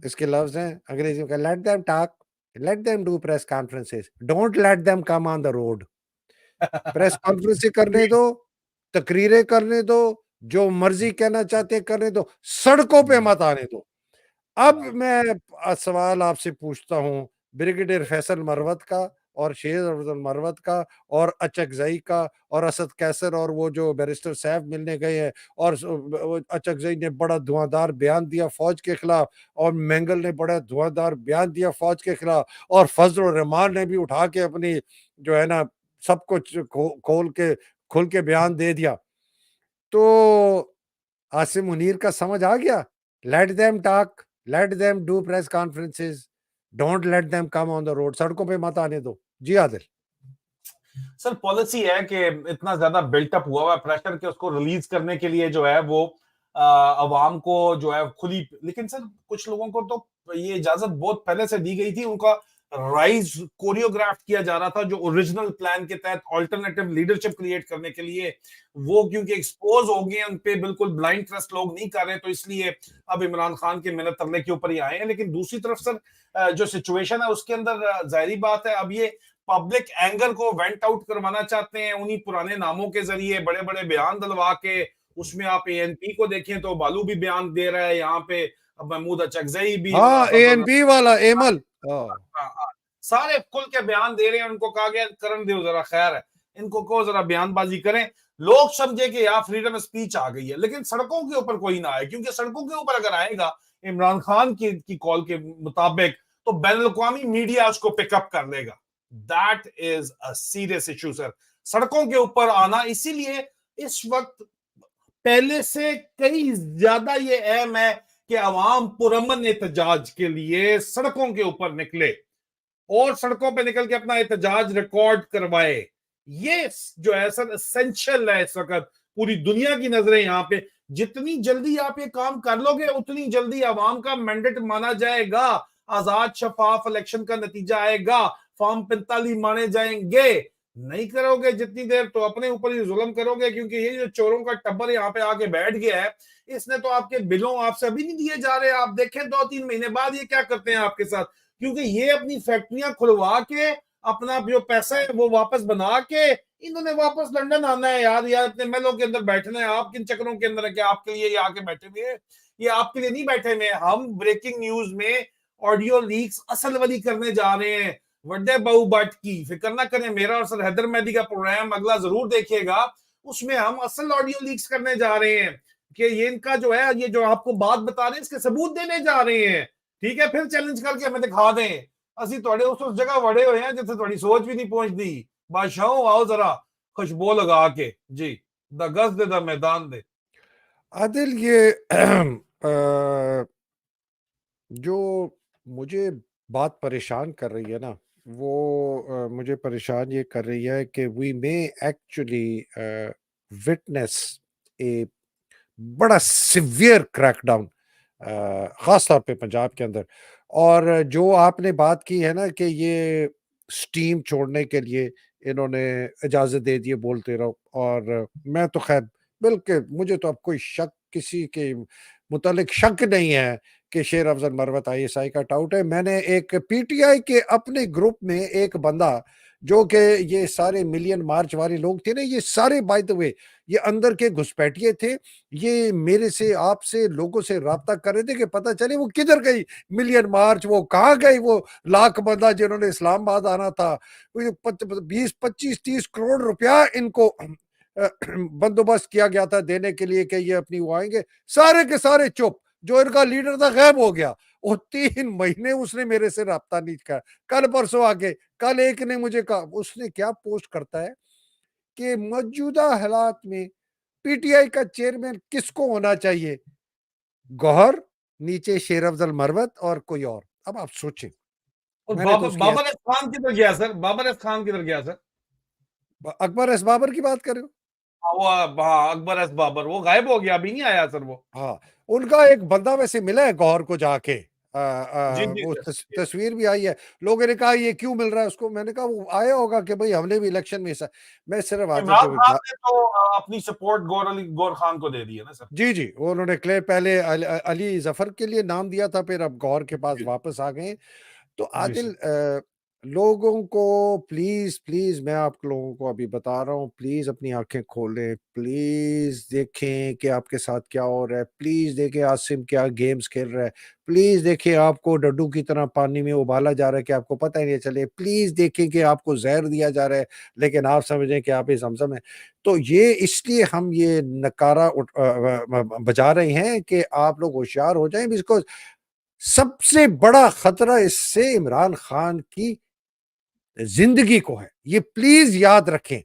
इसके लफ्ज हैं अंग्रेजी में, let them talk, let them do press conferences, don't let them come on the road. Press conference करने दो, तकरीरें करने दो, जो मर्जी कहना चाहते हैं करने दो, सड़कों पे मत आने दो। अब मैं सवाल आपसे पूछता हूँ, ब्रिगेडियर फैसल मरवत का और शेर अफजल मरवत का और अचकजई का और असद कैसर और वो जो बैरिस्टर साहब मिलने गए हैं, और अचकजई ने बड़ा धुआंधार बयान दिया फौज के खिलाफ, और मेंगल ने बड़ा धुआंधार बयान दिया फौज के खिलाफ, और फजल रहमान ने भी उठा के अपनी जो है ना सब कुछ खुल के बयान दे दिया। तो आसिम मुनीर का समझ आ गया, let them talk, let them do press conferences, don't let them come on the road, सड़कों पे मत आने दो। जी आदिल। सर पॉलिसी है कि इतना ज्यादा बिल्टअप हुआ है प्रेशर के उसको रिलीज करने के लिए जो है वो अवाम को जो है खुली, लेकिन सर कुछ लोगों को तो ये इजाजत बहुत पहले से दी गई थी, उनका राइज कोरियोग्राफ किया जा रहा था जो ओरिजिनल प्लान के तहत ऑल्टरनेटिव लीडरशिप क्रिएट करने के लिए। वो क्योंकि एक्सपोज हो गए उन पे, बिल्कुल ब्लाइंड ट्रस्ट लोग नहीं कर रहे, तो इसलिए अब इमरान खान के मिन्नत तरले के ऊपर ही आए हैं। लेकिन दूसरी तरफ सर जो सिचुएशन है उसके अंदर जाहिर बात है अब ये पब्लिक एंगर को वेंट आउट करवाना चाहते हैं उन्हीं पुराने नामों के जरिए, बड़े बड़े बयान दिलवा के। उसमें आप एएनपी को देखें तो बालू भी बयान दे रहा है, यहाँ पे अब महमूद अचकजई भी, हाँ एएनपी वाला एमल, सारे खुल के बयान दे रहे हैं। उनको कहा गया करण देव जरा खैर है, इनको को जरा बयानबाजी करें, लोग समझे कि यार फ्रीडम ऑफ स्पीच आ गई है। लेकिन सड़कों के ऊपर कोई ना आए, क्योंकि सड़कों के ऊपर अगर आएगा इमरान खान की कॉल के मुताबिक तो बैनुल अक़वामी मीडिया उसको पिकअप कर लेगा। That is a serious issue sir, सड़कों के ऊपर आना। इसीलिए इस वक्त पहले से कई ज्यादा ये अहम है कि अवाम पुरअमन एहतजाज के लिए सड़कों के ऊपर निकले और सड़कों पे निकल के अपना एहतजाज रिकॉर्ड करवाए। ये जो है सर एसेंशियल है इस वक्त, पूरी दुनिया की नजरें यहाँ पे। जितनी जल्दी आप ये काम कर लोगे उतनी जल्दी अवाम का मैंडेट माना जाएगा, आजाद शफाफ इलेक्शन का नतीजा आएगा, फॉर्म 45 माने जाएंगे। नहीं करोगे जितनी देर तो अपने ऊपर ही जुल्म करोगे, क्योंकि ये जो चोरों का टब्बर यहाँ पे आके बैठ गया है, इसने तो आपके बिलों आपसे अभी नहीं दिए जा रहे। आप देखें 2-3 महीने बाद ये क्या करते हैं आपके साथ, क्योंकि ये अपनी फैक्ट्रियां खुलवा के अपना जो पैसा है वो वापस बना के इन्होंने वापस लंदन आना है यार। यार अपने महलों के अंदर बैठना है। आप किन चक्रों के अंदर है कि आपके लिए ये आके बैठे हुए हैं? ये आपके लिए नहीं बैठे हुए। हम ब्रेकिंग न्यूज में ऑडियो लीक्स असल वाली करने जा रहे हैं, वड्डे बहु बट की फिक्र ना करें। मेरा और सर हैदर मेहदी का प्रोग्राम अगला जरूर देखिएगा, उसमें हम असल ऑडियो लीक्स करने जा रहे हैं कि ये इनका जो है, ये जो आपको बात बता रहे हैं इसके सबूत देने जा रहे हैं। ठीक है, फिर चैलेंज करके हमें दिखा दें असि थोड़े उस जगह वड़े हुए हैं जिथे थोड़ी सोच भी नहीं पहुंचती। बादशाहों आओ जरा खुशबू लगा के जी, द गज दे द मैदान दे। आदिल ये जो मुझे बात परेशान कर रही है ना, वो मुझे परेशान ये कर रही है कि वी मे एक्चुअली विटनेस ए बड़ा सिवियर क्रैकडाउन, खास तौर पे पंजाब के अंदर। और जो आपने बात की है ना कि ये स्टीम छोड़ने के लिए इन्होंने इजाज़त दे दी है, बोलते रहो। और मैं तो खैर बिल्कुल, मुझे तो अब कोई शक किसी के मुतालिक शक नहीं है कि शेर अफजल मरवत आईएसआई का टाउट है। मैंने एक पीटीआई के अपने ग्रुप में एक बंदा, जो कि ये सारे मिलियन मार्च वाले लोग थे ना, ये सारे बाय द वे ये अंदर के घुसपैठिए थे। ये मेरे से आपसे लोगों से राब्ता कर रहे थे कि पता चले वो किधर गई मिलियन मार्च, वो कहाँ गई वो लाख बंदा जिन्होंने इस्लामाबाद आना था। 20, 25, 30 करोड़ रुपया इनको बंदोबस्त किया गया था देने के लिए कि ये अपनी वो आएंगे, सारे के सारे चुप। जो इनका लीडर था गायब हो गया। वो 3 महीने उसने मेरे से राब्ता नहीं किया। कल परसों आके कल एक ने मुझे कहा, उसने क्या पोस्ट करता है कि मौजूदा हालात में पीटीआई का चेयरमैन किसको होना चाहिए? गौहर, नीचे शेर अफजल मरवत और कोई और। अब आप सोचें। और मैंने तो उसकी बाबर खान किधर गया सर? बाबर खान किधर गया सर? अकबर एस बाबर की बात कर रहे हो? हाँ, अकबर एस बाबर वो गायब हो गया, अभी नहीं आया सर वो। हाँ, उनका एक बंदा वैसे मिला है गौहर को जाके। जी जी वो सर। तस्वीर भी आई है। लोगों ने कहा ये क्यों मिल रहा है उसको? मैंने कहा वो आया होगा कि भाई हमने भी इलेक्शन में हिस्सा। मैं सिर्फ आदिल इमरान जब खान ने तो अपनी सपोर्ट गौर खान को दे दी है ना सर। जी जी, वो उन्होंने क्ले पहले अली जफर के लिए नाम दिया था, फिर अब गौर के पास जी वापस आ गए। तो जी आदिल सर। लोगों को प्लीज प्लीज, मैं आप लोगों को अभी बता रहा हूँ, प्लीज अपनी आंखें खोलें, प्लीज देखें कि आपके साथ क्या हो रहा है, प्लीज देखें आसिम क्या गेम्स खेल रहा है, प्लीज देखें आपको डड्डू की तरह पानी में उबाला जा रहा है कि आपको पता ही नहीं चले, प्लीज देखें कि आपको जहर दिया जा रहा है लेकिन आप समझें कि आप ये समसम है। तो ये इसलिए हम ये नकारा बजा रहे हैं कि आप लोग होशियार हो जाएं, बिकॉज सबसे बड़ा खतरा इससे इमरान खान की जिंदगी को है। ये प्लीज याद रखें।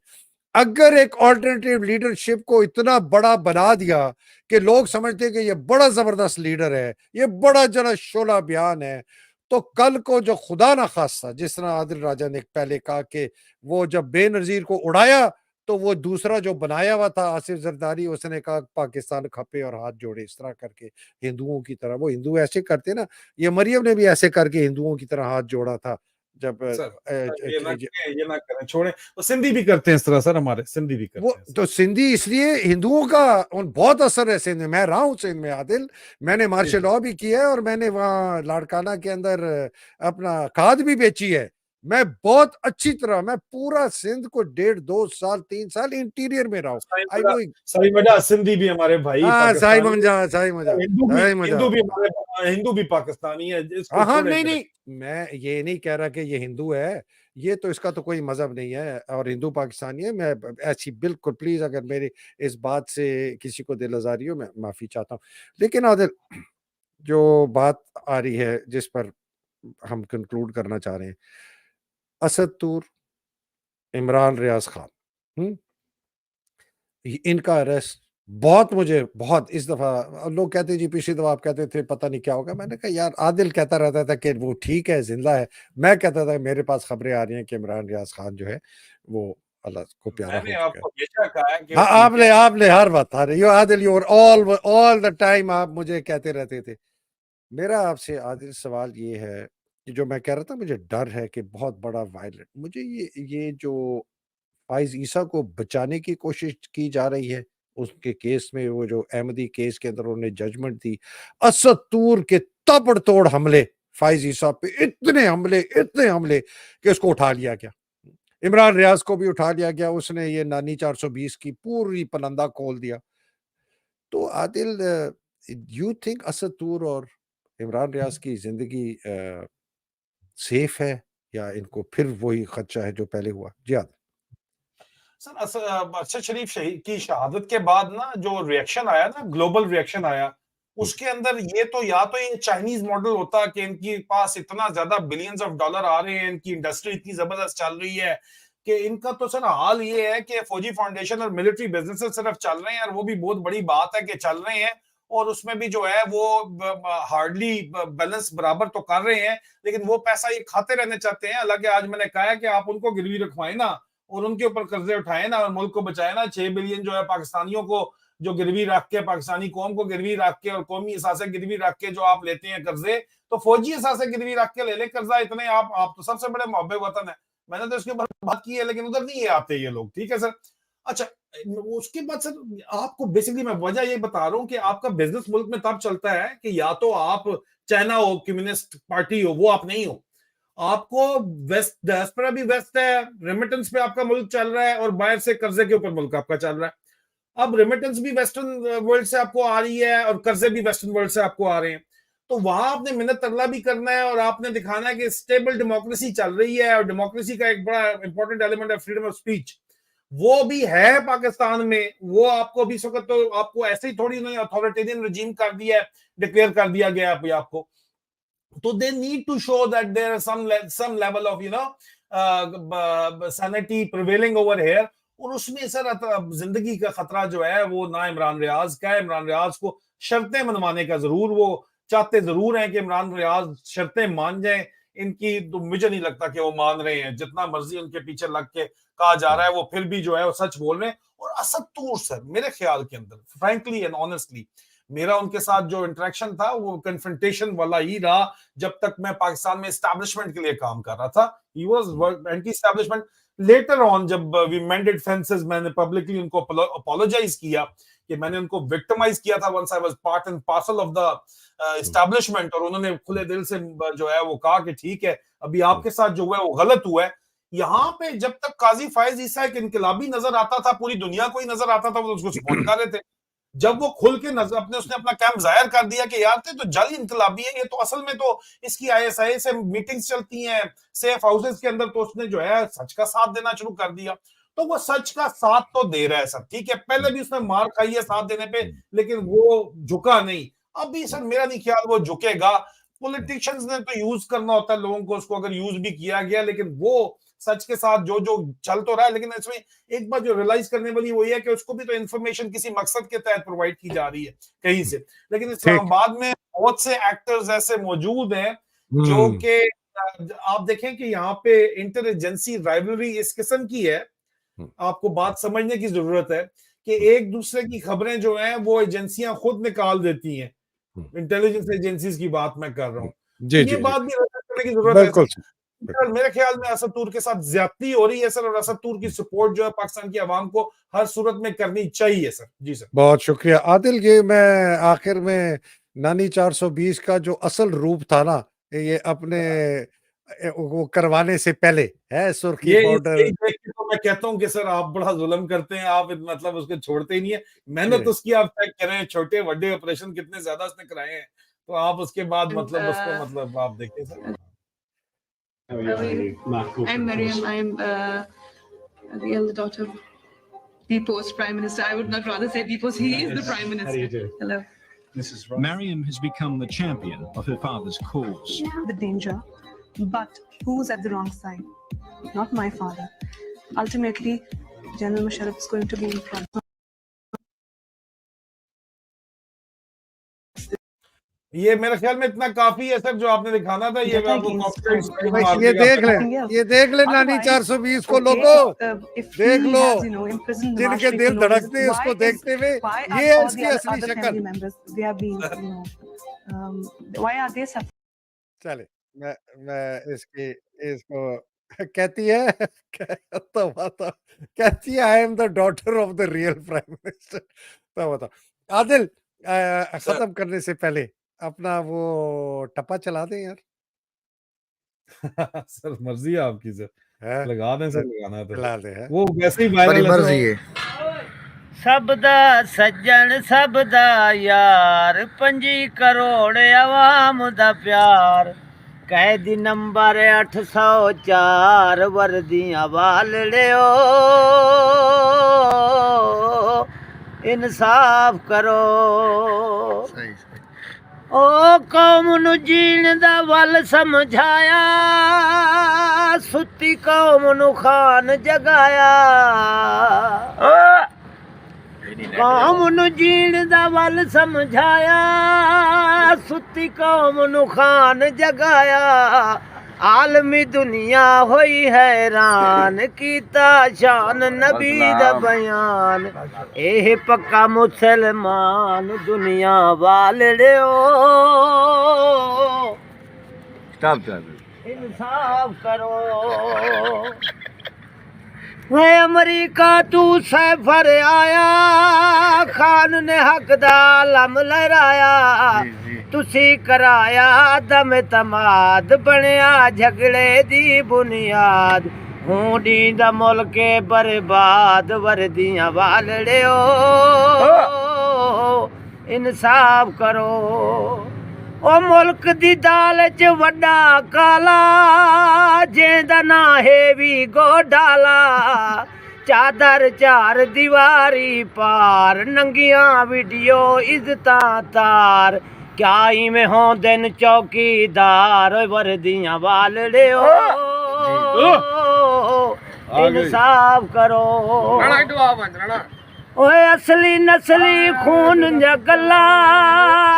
अगर एक ऑल्टरनेटिव लीडरशिप को इतना बड़ा बना दिया कि लोग समझते हैं कि ये बड़ा जबरदस्त लीडर है, ये बड़ा जरा शोला बयान है, तो कल को जो खुदा ना खास्ता, जिस तरह आदिल राजा ने पहले कहा कि वो जब बेनजीर को उड़ाया तो वो दूसरा जो बनाया हुआ था आसिफ जरदारी, उसने कहा पाकिस्तान खपे और हाथ जोड़े, इस तरह करके हिंदुओं की तरह। वो हिंदू ऐसे करते ना, ये मरियम ने भी ऐसे करके हिंदुओं की तरह हाथ जोड़ा था जब सर ये ना करें, छोड़ें। वो सिंधी भी करते हैं इस तरह सर, हमारे सिंधी भी वो करते हैं तो सर। सिंधी इसलिए हिंदुओं का उन बहुत असर है सिंध में। मैं रहा हूँ सिंध में आदिल, मैंने जी मार्शल जी। लॉ भी किया है और मैंने वहाँ लाड़काना के अंदर अपना खाद भी बेची है। मैं बहुत अच्छी तरह, मैं पूरा सिंध को 1.5, 2 साल 3 साल इंटीरियर में रहा हूँ। I know. सही मजा सिंधी भी हमारे भाई हाँ, सही पाकिस्तानी, मजा, सही मजा, सही मजा। हिंदू भी पाकिस्तानी है, इसको हाँ हाँ, छोड़े नहीं मेरे। नहीं, मैं ये नहीं कह रहा कि ये हिंदू है, ये तो इसका तो कोई मजहब नहीं है और हिंदू पाकिस्तानी है। मैं ऐसी बिल्कुल, प्लीज अगर मेरी इस बात से किसी को दिल आजारी हो, मैं माफी चाहता हूँ। लेकिन आदिल, जो बात आ रही है जिस पर हम कंक्लूड करना चाह रहे हैं, असद तूर, इमरान रियाज खान, हम्म, इनका अरेस्ट बहुत, मुझे बहुत, इस दफा लोग कहते जी पिछली दफा आप कहते थे पता नहीं क्या होगा। मैंने कहा यार, आदिल कहता रहता था कि वो ठीक है, जिंदा है। मैं कहता था मेरे पास खबरें आ रही हैं कि इमरान रियाज खान जो है वो अल्लाह को प्यारा मैंने हो चुका है। आपको हमेशा कहा है कि वो हाँ, ठीक है। आपने हर बात आ रही हो Adil, you all the time आप मुझे कहते रहते थे। मेरा आपसे आदिल सवाल ये है कि जो मैं कह रहा था, मुझे डर है कि बहुत बड़ा वायलेंट, मुझे ये जो फाइज ईसा को बचाने की कोशिश की जा रही है। उसके केस में, वो जो अहमदी केस के अंदर उन्होंने जजमेंट दी, असद तूर के ताबड़तोड़ हमले फाइज ईसा पे, इतने हमले कि उसको उठा लिया गया। इमरान रियाज को भी उठा लिया गया, उसने ये नानी 420 की पूरी पलंदा खोल दिया। तो आदिल, यू थिंक असद तूर और इमरान रियाज की जिंदगी सेफ है, या इनको फिर वही खदशा है जो पहले हुआ? जी आदिल। सर अरशद शरीफ की शहादत के बाद ना जो रिएक्शन आया ना, ग्लोबल रिएक्शन आया, उसके अंदर ये तो या तो ये चाइनीज मॉडल होता कि इनके पास इतना ज्यादा बिलियंस ऑफ डॉलर आ रहे हैं, इनकी इंडस्ट्री इतनी जबरदस्त चल रही है कि इनका तो सर हाल ये है कि फौजी फाउंडेशन और मिलिट्री बिजनेसेस सिर्फ चल रहे हैं, और वो भी बहुत बड़ी बात है कि चल रहे हैं, और उसमें भी जो है वो हार्डली बैलेंस बराबर तो कर रहे हैं, लेकिन वो पैसा ये खाते रहने चाहते हैं। हालांकि आज मैंने कहा है कि आप उनको गिरवी रखवाएं ना, और उनके ऊपर कर्जे उठाए ना, और मुल्क को बचाए ना। 6 बिलियन जो है पाकिस्तानियों को जो गिरवी रख के, पाकिस्तानी कौम को गिरवी रख के और कौमी असासे गिरवी रख के जो आप लेते हैं कर्जे, तो फौजी असासे गिरवी रख के ले ले कर्जा इतने। आप तो सबसे बड़े मोहब्बे वतन है, मैंने तो इसके ऊपर बात की है, लेकिन उधर नहीं आते ये लोग। ठीक है सर। अच्छा, उसके बाद सर आपको बेसिकली मैं वजह ये बता रहा हूँ कि आपका बिजनेस मुल्क में तब चलता है कि या तो आप चाइना हो, कम्युनिस्ट पार्टी हो, वो आप नहीं हो। आपको वेस्ट डायस्पोरा भी वेस्ट है, रेमिटेंस पे आपका मुल्क चल रहा है, और बाहर से कर्जे के ऊपर मुल्क आपका चल रहा है। अब रेमिटेंस भी वेस्टर्न वर्ल्ड से आपको आ रही है, और कर्जे भी वेस्टर्न वर्ल्ड से आपको आ रहे हैं। तो वहां आपने मिन्नत तरला भी करना है, और आपने दिखाना है कि स्टेबल डेमोक्रेसी चल रही है, और डेमोक्रेसी का एक बड़ा इंपॉर्टेंट एलिमेंट है फ्रीडम ऑफ स्पीच, वो भी है पाकिस्तान में। वो आपको भी इस वक्त तो आपको ऐसे ही थोड़ी नहीं अथॉरिटेरियन रजीम कर दिया है, डिक्लेयर कर दिया गया है आपको। तो they need to show that there is some level of sanity prevailing over here। और उसमें सर जिंदगी का खतरा जो है वो ना इमरान रियाज का है। इमरान रियाज को शर्तें मनवाने का जरूर वो चाहते जरूर हैं कि इमरान रियाज शर्तें मान जाएं इनकी, तो मुझे नहीं लगता कि वो मान रहे हैं। जितना मर्जी उनके पीछे लग के कहा जा रहा है, वो फिर भी जो है वो सच बोल रहे हैं। और असद तूर सर, मेरे ख्याल के अंदर फ्रैंकली एंड ऑनेस्टली, मेरा उनके साथ जो इंटरेक्शन था वो कन्फ्रंटेशन वाला ही रहा। जब तक मैं पाकिस्तान में एस्टैब्लिशमेंट के लिए काम कर रहा था, he was anti establishment. Later on जब वी मेंडेड फेंसेस, मैंने पब्लिकली उनको अपोलोजाइज किया कि मैंने उनको विक्टिमाइज किया था once I was part and parcel of the establishment, और उन्होंने खुले दिल से जो है वो कहा कि ठीक है, अभी आपके साथ जो हुआ है वो गलत हुआ है। यहाँ पे जब तक काजी फायज ईसा एक इनकलाबी नजर आता था, पूरी दुनिया को ही नजर आता था, वो उसको सपोर्ट कर रहे थे। जब वो खुल के नजर उसने अपना कैंप जाहिर कर दिया कि यार तो जाली इनकलाबी है ये, तो असल में तो इसकी आईएसआई से मीटिंग्स चलती हैं सेफ हाउसेस के अंदर, तो उसने जो है सच का साथ देना शुरू कर दिया। तो वो सच का साथ तो दे रहा है सर, ठीक है, पहले भी उसने मार खाई है साथ देने पे, लेकिन वो झुका नहीं। अब भी सर मेरा नहीं ख्याल वो झुकेगा। पॉलिटिशियंस ने तो यूज करना होता है लोगों को, उसको अगर यूज भी किया गया, लेकिन वो सच के साथ जो जो चल तो रहा है। लेकिन इसमें एक बात जो रियलाइज करने वाली वही है कि उसको भी तो इन्फॉर्मेशन किसी मकसद के तहत प्रोवाइड की जा रही है कहीं से। लेकिन इस्लामाबाद में बहुत से एक्टर्स ऐसे मौजूद हैं जो कि आप देखें कि यहाँ पे इंटर एजेंसी राइवलरी इस किस्म की है, आपको बात समझने की जरूरत है कि एक दूसरे की खबरें जो हैं वो एजेंसियां खुद निकाल देती हैं। इंटेलिजेंस एजेंसीज की बात मैं कर रहा हूँ, ये बात भी करने की जरूरत है। मेरे ख्याल में असद तूर के साथ ज्यादती हो रही है सर, और असद तूर की सपोर्ट जो है पाकिस्तान की आवाम को हर सूरत में करनी चाहिए सर। जी सर, बहुत शुक्रिया आदिल। ये मैं आखिर में नानी 420 का जो असल रूप था ना, ये अपने वो करवाने से पहले है सुर्खी पाउडर, देख के तो मैं कहता हूँ कि सर आप बड़ा जुल्म करते हैं, आप मतलब उसको छोड़ते ही नहीं है। मेहनत उसकी आप चेक करें, छोटे बड़े ऑपरेशन कितने ज्यादा उसने कराए हैं, तो आप उसके बाद मतलब उसको मतलब आप देखें sir. I'm Mariam. I'm the elder daughter of the post Prime Minister. I would not rather say because he is the Prime Minister. How do you do? Hello. Mariam has become the champion of her father's cause. The danger, but who's at the wrong side? Not my father. Ultimately, General Musharraf is going to be in front. ये मेरे ख्याल में इतना काफी है sir जो आपने दिखाना था। ये आपको ये देख ले नानी 420 को लोगों, देख लो जिनके दिल धड़कते हैं उसको देखते हुए, ये उसकी असली शक्ल। चले मैं इसको कहती है तो बताओ, कहती है I am the daughter of the real prime minister. तो बताओ आदिल, खत्म करने से पहले अपना वो टप्पा चला दें यार। सर मर्जी है आपकी सर, है लगा दें सर, लगाना है तो चला दे है। वो वैसे ही वायरल मर्जी है। सब दा सज्जन सब दा यार, 5 करोड़ अवाम दा प्यार, कैदी नंबर 804 वर्दियां वालड़े इंसाफ करो। ओ कौम नू जीण दा वल समझाया, सुती कौम नू खान जगाया। कौम नू जीण दा वल समझाया, सुती कौम नू खान जगाया। आलमी दुनिया होई हैरान, कीता शान नबी दा बयान। एह पक्का मुसलमान दुनिया वालड़े इंसाफ करो। वे अमरीका तू सफर आया, खान ने हक दा लम लहराया। तुसी कराया दम तमाद, बनया झगड़े दी बुनियाद। हूं दा मुल्क बर्बाद, वर्दियां वालड़े इंसाफ करो। ओ मुल्क दी दाल च वड्डा काला, जेंदा ना है भी गोडाला। चादर चार दीवारी पार, नंगियां वीडियो इज्जतां तार। क्या इवें हों दिन चौकीदार, वर्दियां वालड़े इंसाफ करो। ओए असली नस्ली खून जा गल्ला,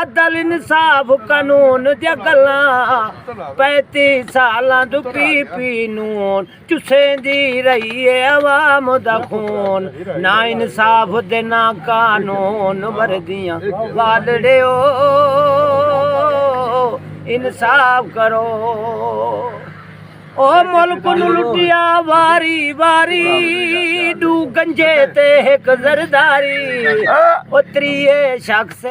दल इंसाफ कानून जा गल्ला। 35 सालां तू पी नून, चुसेंदी रही है अवाम दा खून। ना इंसाफ दे ना कानून, वर्दियां वालड़े इंसाफ करो। ओ मुल्क नू लुटिया वारी वारी, डू गंजे ते एक जरदारी। ओ त्रिये शख्स।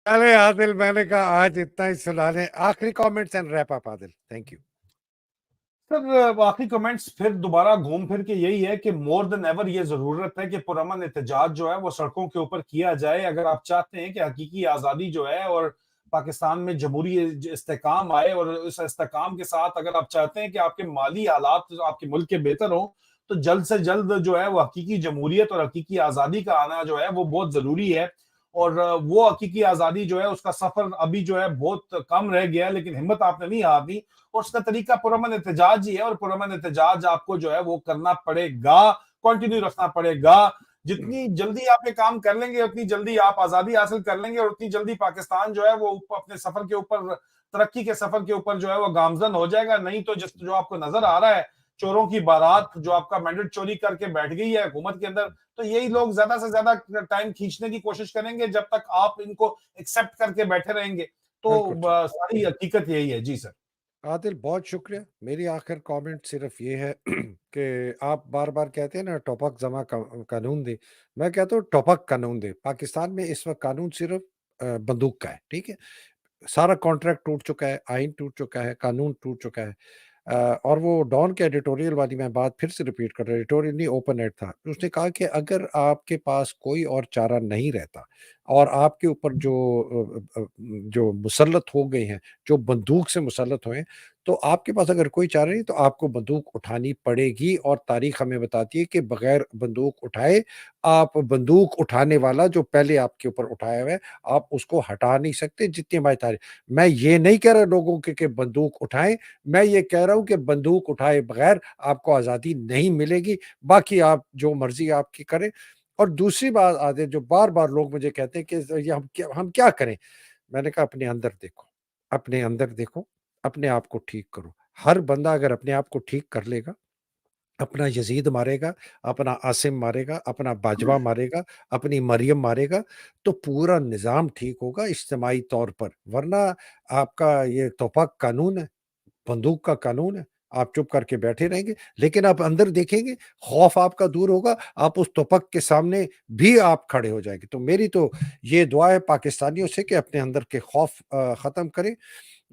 अरे आदिल, मैंने कहा आज इतना ही सुना लें। आखिरी comments and wrap up Adil, thank you. Sir आखिरी कमेंट्स फिर दोबारा घूम फिर के यही है कि मोर देन एवर ये जरूरत है कि पुरअमन एहतजाज जो है वो सड़कों के ऊपर किया जाए। अगर आप चाहते हैं कि हकीकी आज़ादी जो है और पाकिस्तान में जमहूरी इस्तेकाम आए, और उस इस्तेकाम के साथ अगर आप चाहते हैं कि आपके माली हालात आपके मुल्क के बेहतर हो, तो जल्द से जल्द जो है वो हकीकी जमहूरियत और हकीकी आज़ादी का आना जो है वो बहुत ज़रूरी है। और वो हकीकी आज़ादी जो है उसका सफ़र अभी जो है बहुत कम रह गया है, लेकिन हिम्मत आपने नहीं हारनी। और उसका तरीका पुरअमन एहतजाज ही है, और पुरअमन एहतजाज आपको जो है वो करना पड़ेगा, कंटिन्यू रखना पड़ेगा। जितनी जल्दी आप ये काम कर लेंगे, उतनी जल्दी आप आज़ादी हासिल कर लेंगे, और उतनी जल्दी पाकिस्तान जो है वो अपने सफ़र के ऊपर, तरक्की के सफ़र के ऊपर जो है वो गामजन हो जाएगा। नहीं तो जो आपको नजर आ रहा है, चोरों की बारात जो आपका मैंडेट चोरी करके बैठ गई है हुकूमत के अंदर, तो यही लोग ज्यादा से ज्यादा टाइम खींचने की कोशिश करेंगे जब तक आप इनको एक्सेप्ट करके बैठे रहेंगे। तो सारी हकीकत यही है। जी सर। आदिल बहुत शुक्रिया। मेरी आखिर कमेंट सिर्फ ये है कि आप बार बार कहते हैं ना टोपक जमा कानून दे, मैं कहता हूँ टोपक कानून दे। पाकिस्तान में इस वक्त कानून सिर्फ बंदूक का है, ठीक है। सारा कॉन्ट्रैक्ट टूट चुका है, आइन टूट चुका है, कानून टूट चुका है। और वो डॉन के एडिटोरियल वाली मैं बात फिर से रिपीट कर रहा हूँ, एडिटोरियल नहीं ओपन एड था। उसने कहा कि अगर आपके पास कोई और चारा नहीं रहता और आपके ऊपर जो मुसल्लत हो गए हैं, जो बंदूक से मुसल्लत हुए हैं, तो आपके पास अगर कोई चारा नहीं तो आपको बंदूक उठानी पड़ेगी। और तारीख हमें बताती है कि बगैर बंदूक उठाए, आप बंदूक उठाने वाला जो पहले आपके ऊपर उठाया हुआ है, आप उसको हटा नहीं सकते जितनी हमारी तारीख। मैं ये नहीं कह रहा लोगों के कि बंदूक उठाएं, मैं ये कह रहा हूं कि बंदूक उठाए बगैर आपको आज़ादी नहीं मिलेगी। बाकी आप जो मर्जी आपकी करें। और दूसरी बात आते जो बार बार लोग मुझे कहते हैं कि ये हम क्या करें, मैंने कहा अपने अंदर देखो, अपने अंदर देखो, अपने आप को ठीक करो। हर बंदा अगर अपने आप को ठीक कर लेगा, अपना यजीद मारेगा, अपना आसिम मारेगा, अपना बाजवा मारेगा, अपनी मरियम मारेगा, तो पूरा निज़ाम ठीक होगा इज्तिमाई तौर पर। वरना आपका ये तोपक कानून है, बंदूक का कानून है, आप चुप करके बैठे रहेंगे, लेकिन आप अंदर देखेंगे, खौफ आपका दूर होगा, आप उस तोपक के सामने भी आप खड़े हो जाएँगे। तो मेरी तो ये दुआ है पाकिस्तानियों से कि अपने अंदर के खौफ ख़त्म करें।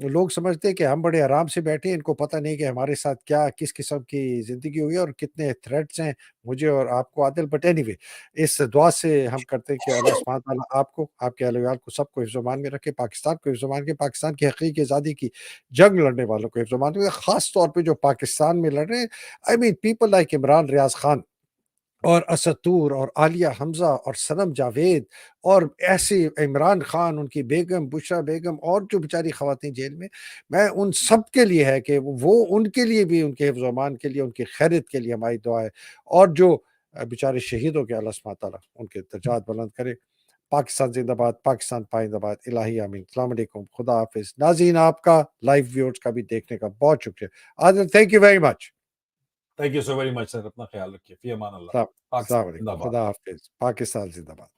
लोग समझते हैं कि हम बड़े आराम से बैठे हैं, इनको पता नहीं कि हमारे साथ क्या किस किस्म की ज़िंदगी हुई है और कितने थ्रेट्स हैं मुझे और आपको आदिल। बट एनीवे, इस दुआ से हम करते हैं कि अल्लाह सुब्हान तआला आपको, आपके अहल-वयाल को, सबको हिफ्ज़-ओ-अमान में रखे, पाकिस्तान को हिफ्ज़-ओ-अमान के, पाकिस्तान की हकीकी आज़ादी की जंग लड़ने वालों को हिफ्ज़-ओ-अमान में, ख़ास तौर पे जो पाकिस्तान में लड़ रहे हैं। I mean people like Imran Riaz Khan और असद तूर और आलिया हमज़ा और सनम जावेद और ऐसे इमरान खान, उनकी बेगम, बुशरा बेगम और जो बेचारी ख़वातीन जेल में, मैं उन सब के लिए है कि वो उनके लिए भी, उनके हिफ्ज़-ओ-अमान के लिए, उनकी खैरियत के लिए हमारी दुआ है। और जो बेचारे शहीद हो गए, अल्लाह सुब्हान तआला उनके दर्जात बुलंद करे। पाकिस्तान ज़िंदाबाद, पाकिस्तान पाइंदाबाद, इलाही आमीन। अस्सलाम वालेकुम, खुदा हाफ़िज़। नाज़रीन, आपका लाइव व्यूअर्स का भी देखने का बहुत शुक्रिया। Adil, thank you very much. Thank you so very much sir, अपना ख्याल रखिए। फी अमान अल्लाह। अस्सलाम पाकिस्तान वालेकुम, जिंदाबाद। खुदा हाफ़िज़। पाकिस्तान ज़िंदाबाद।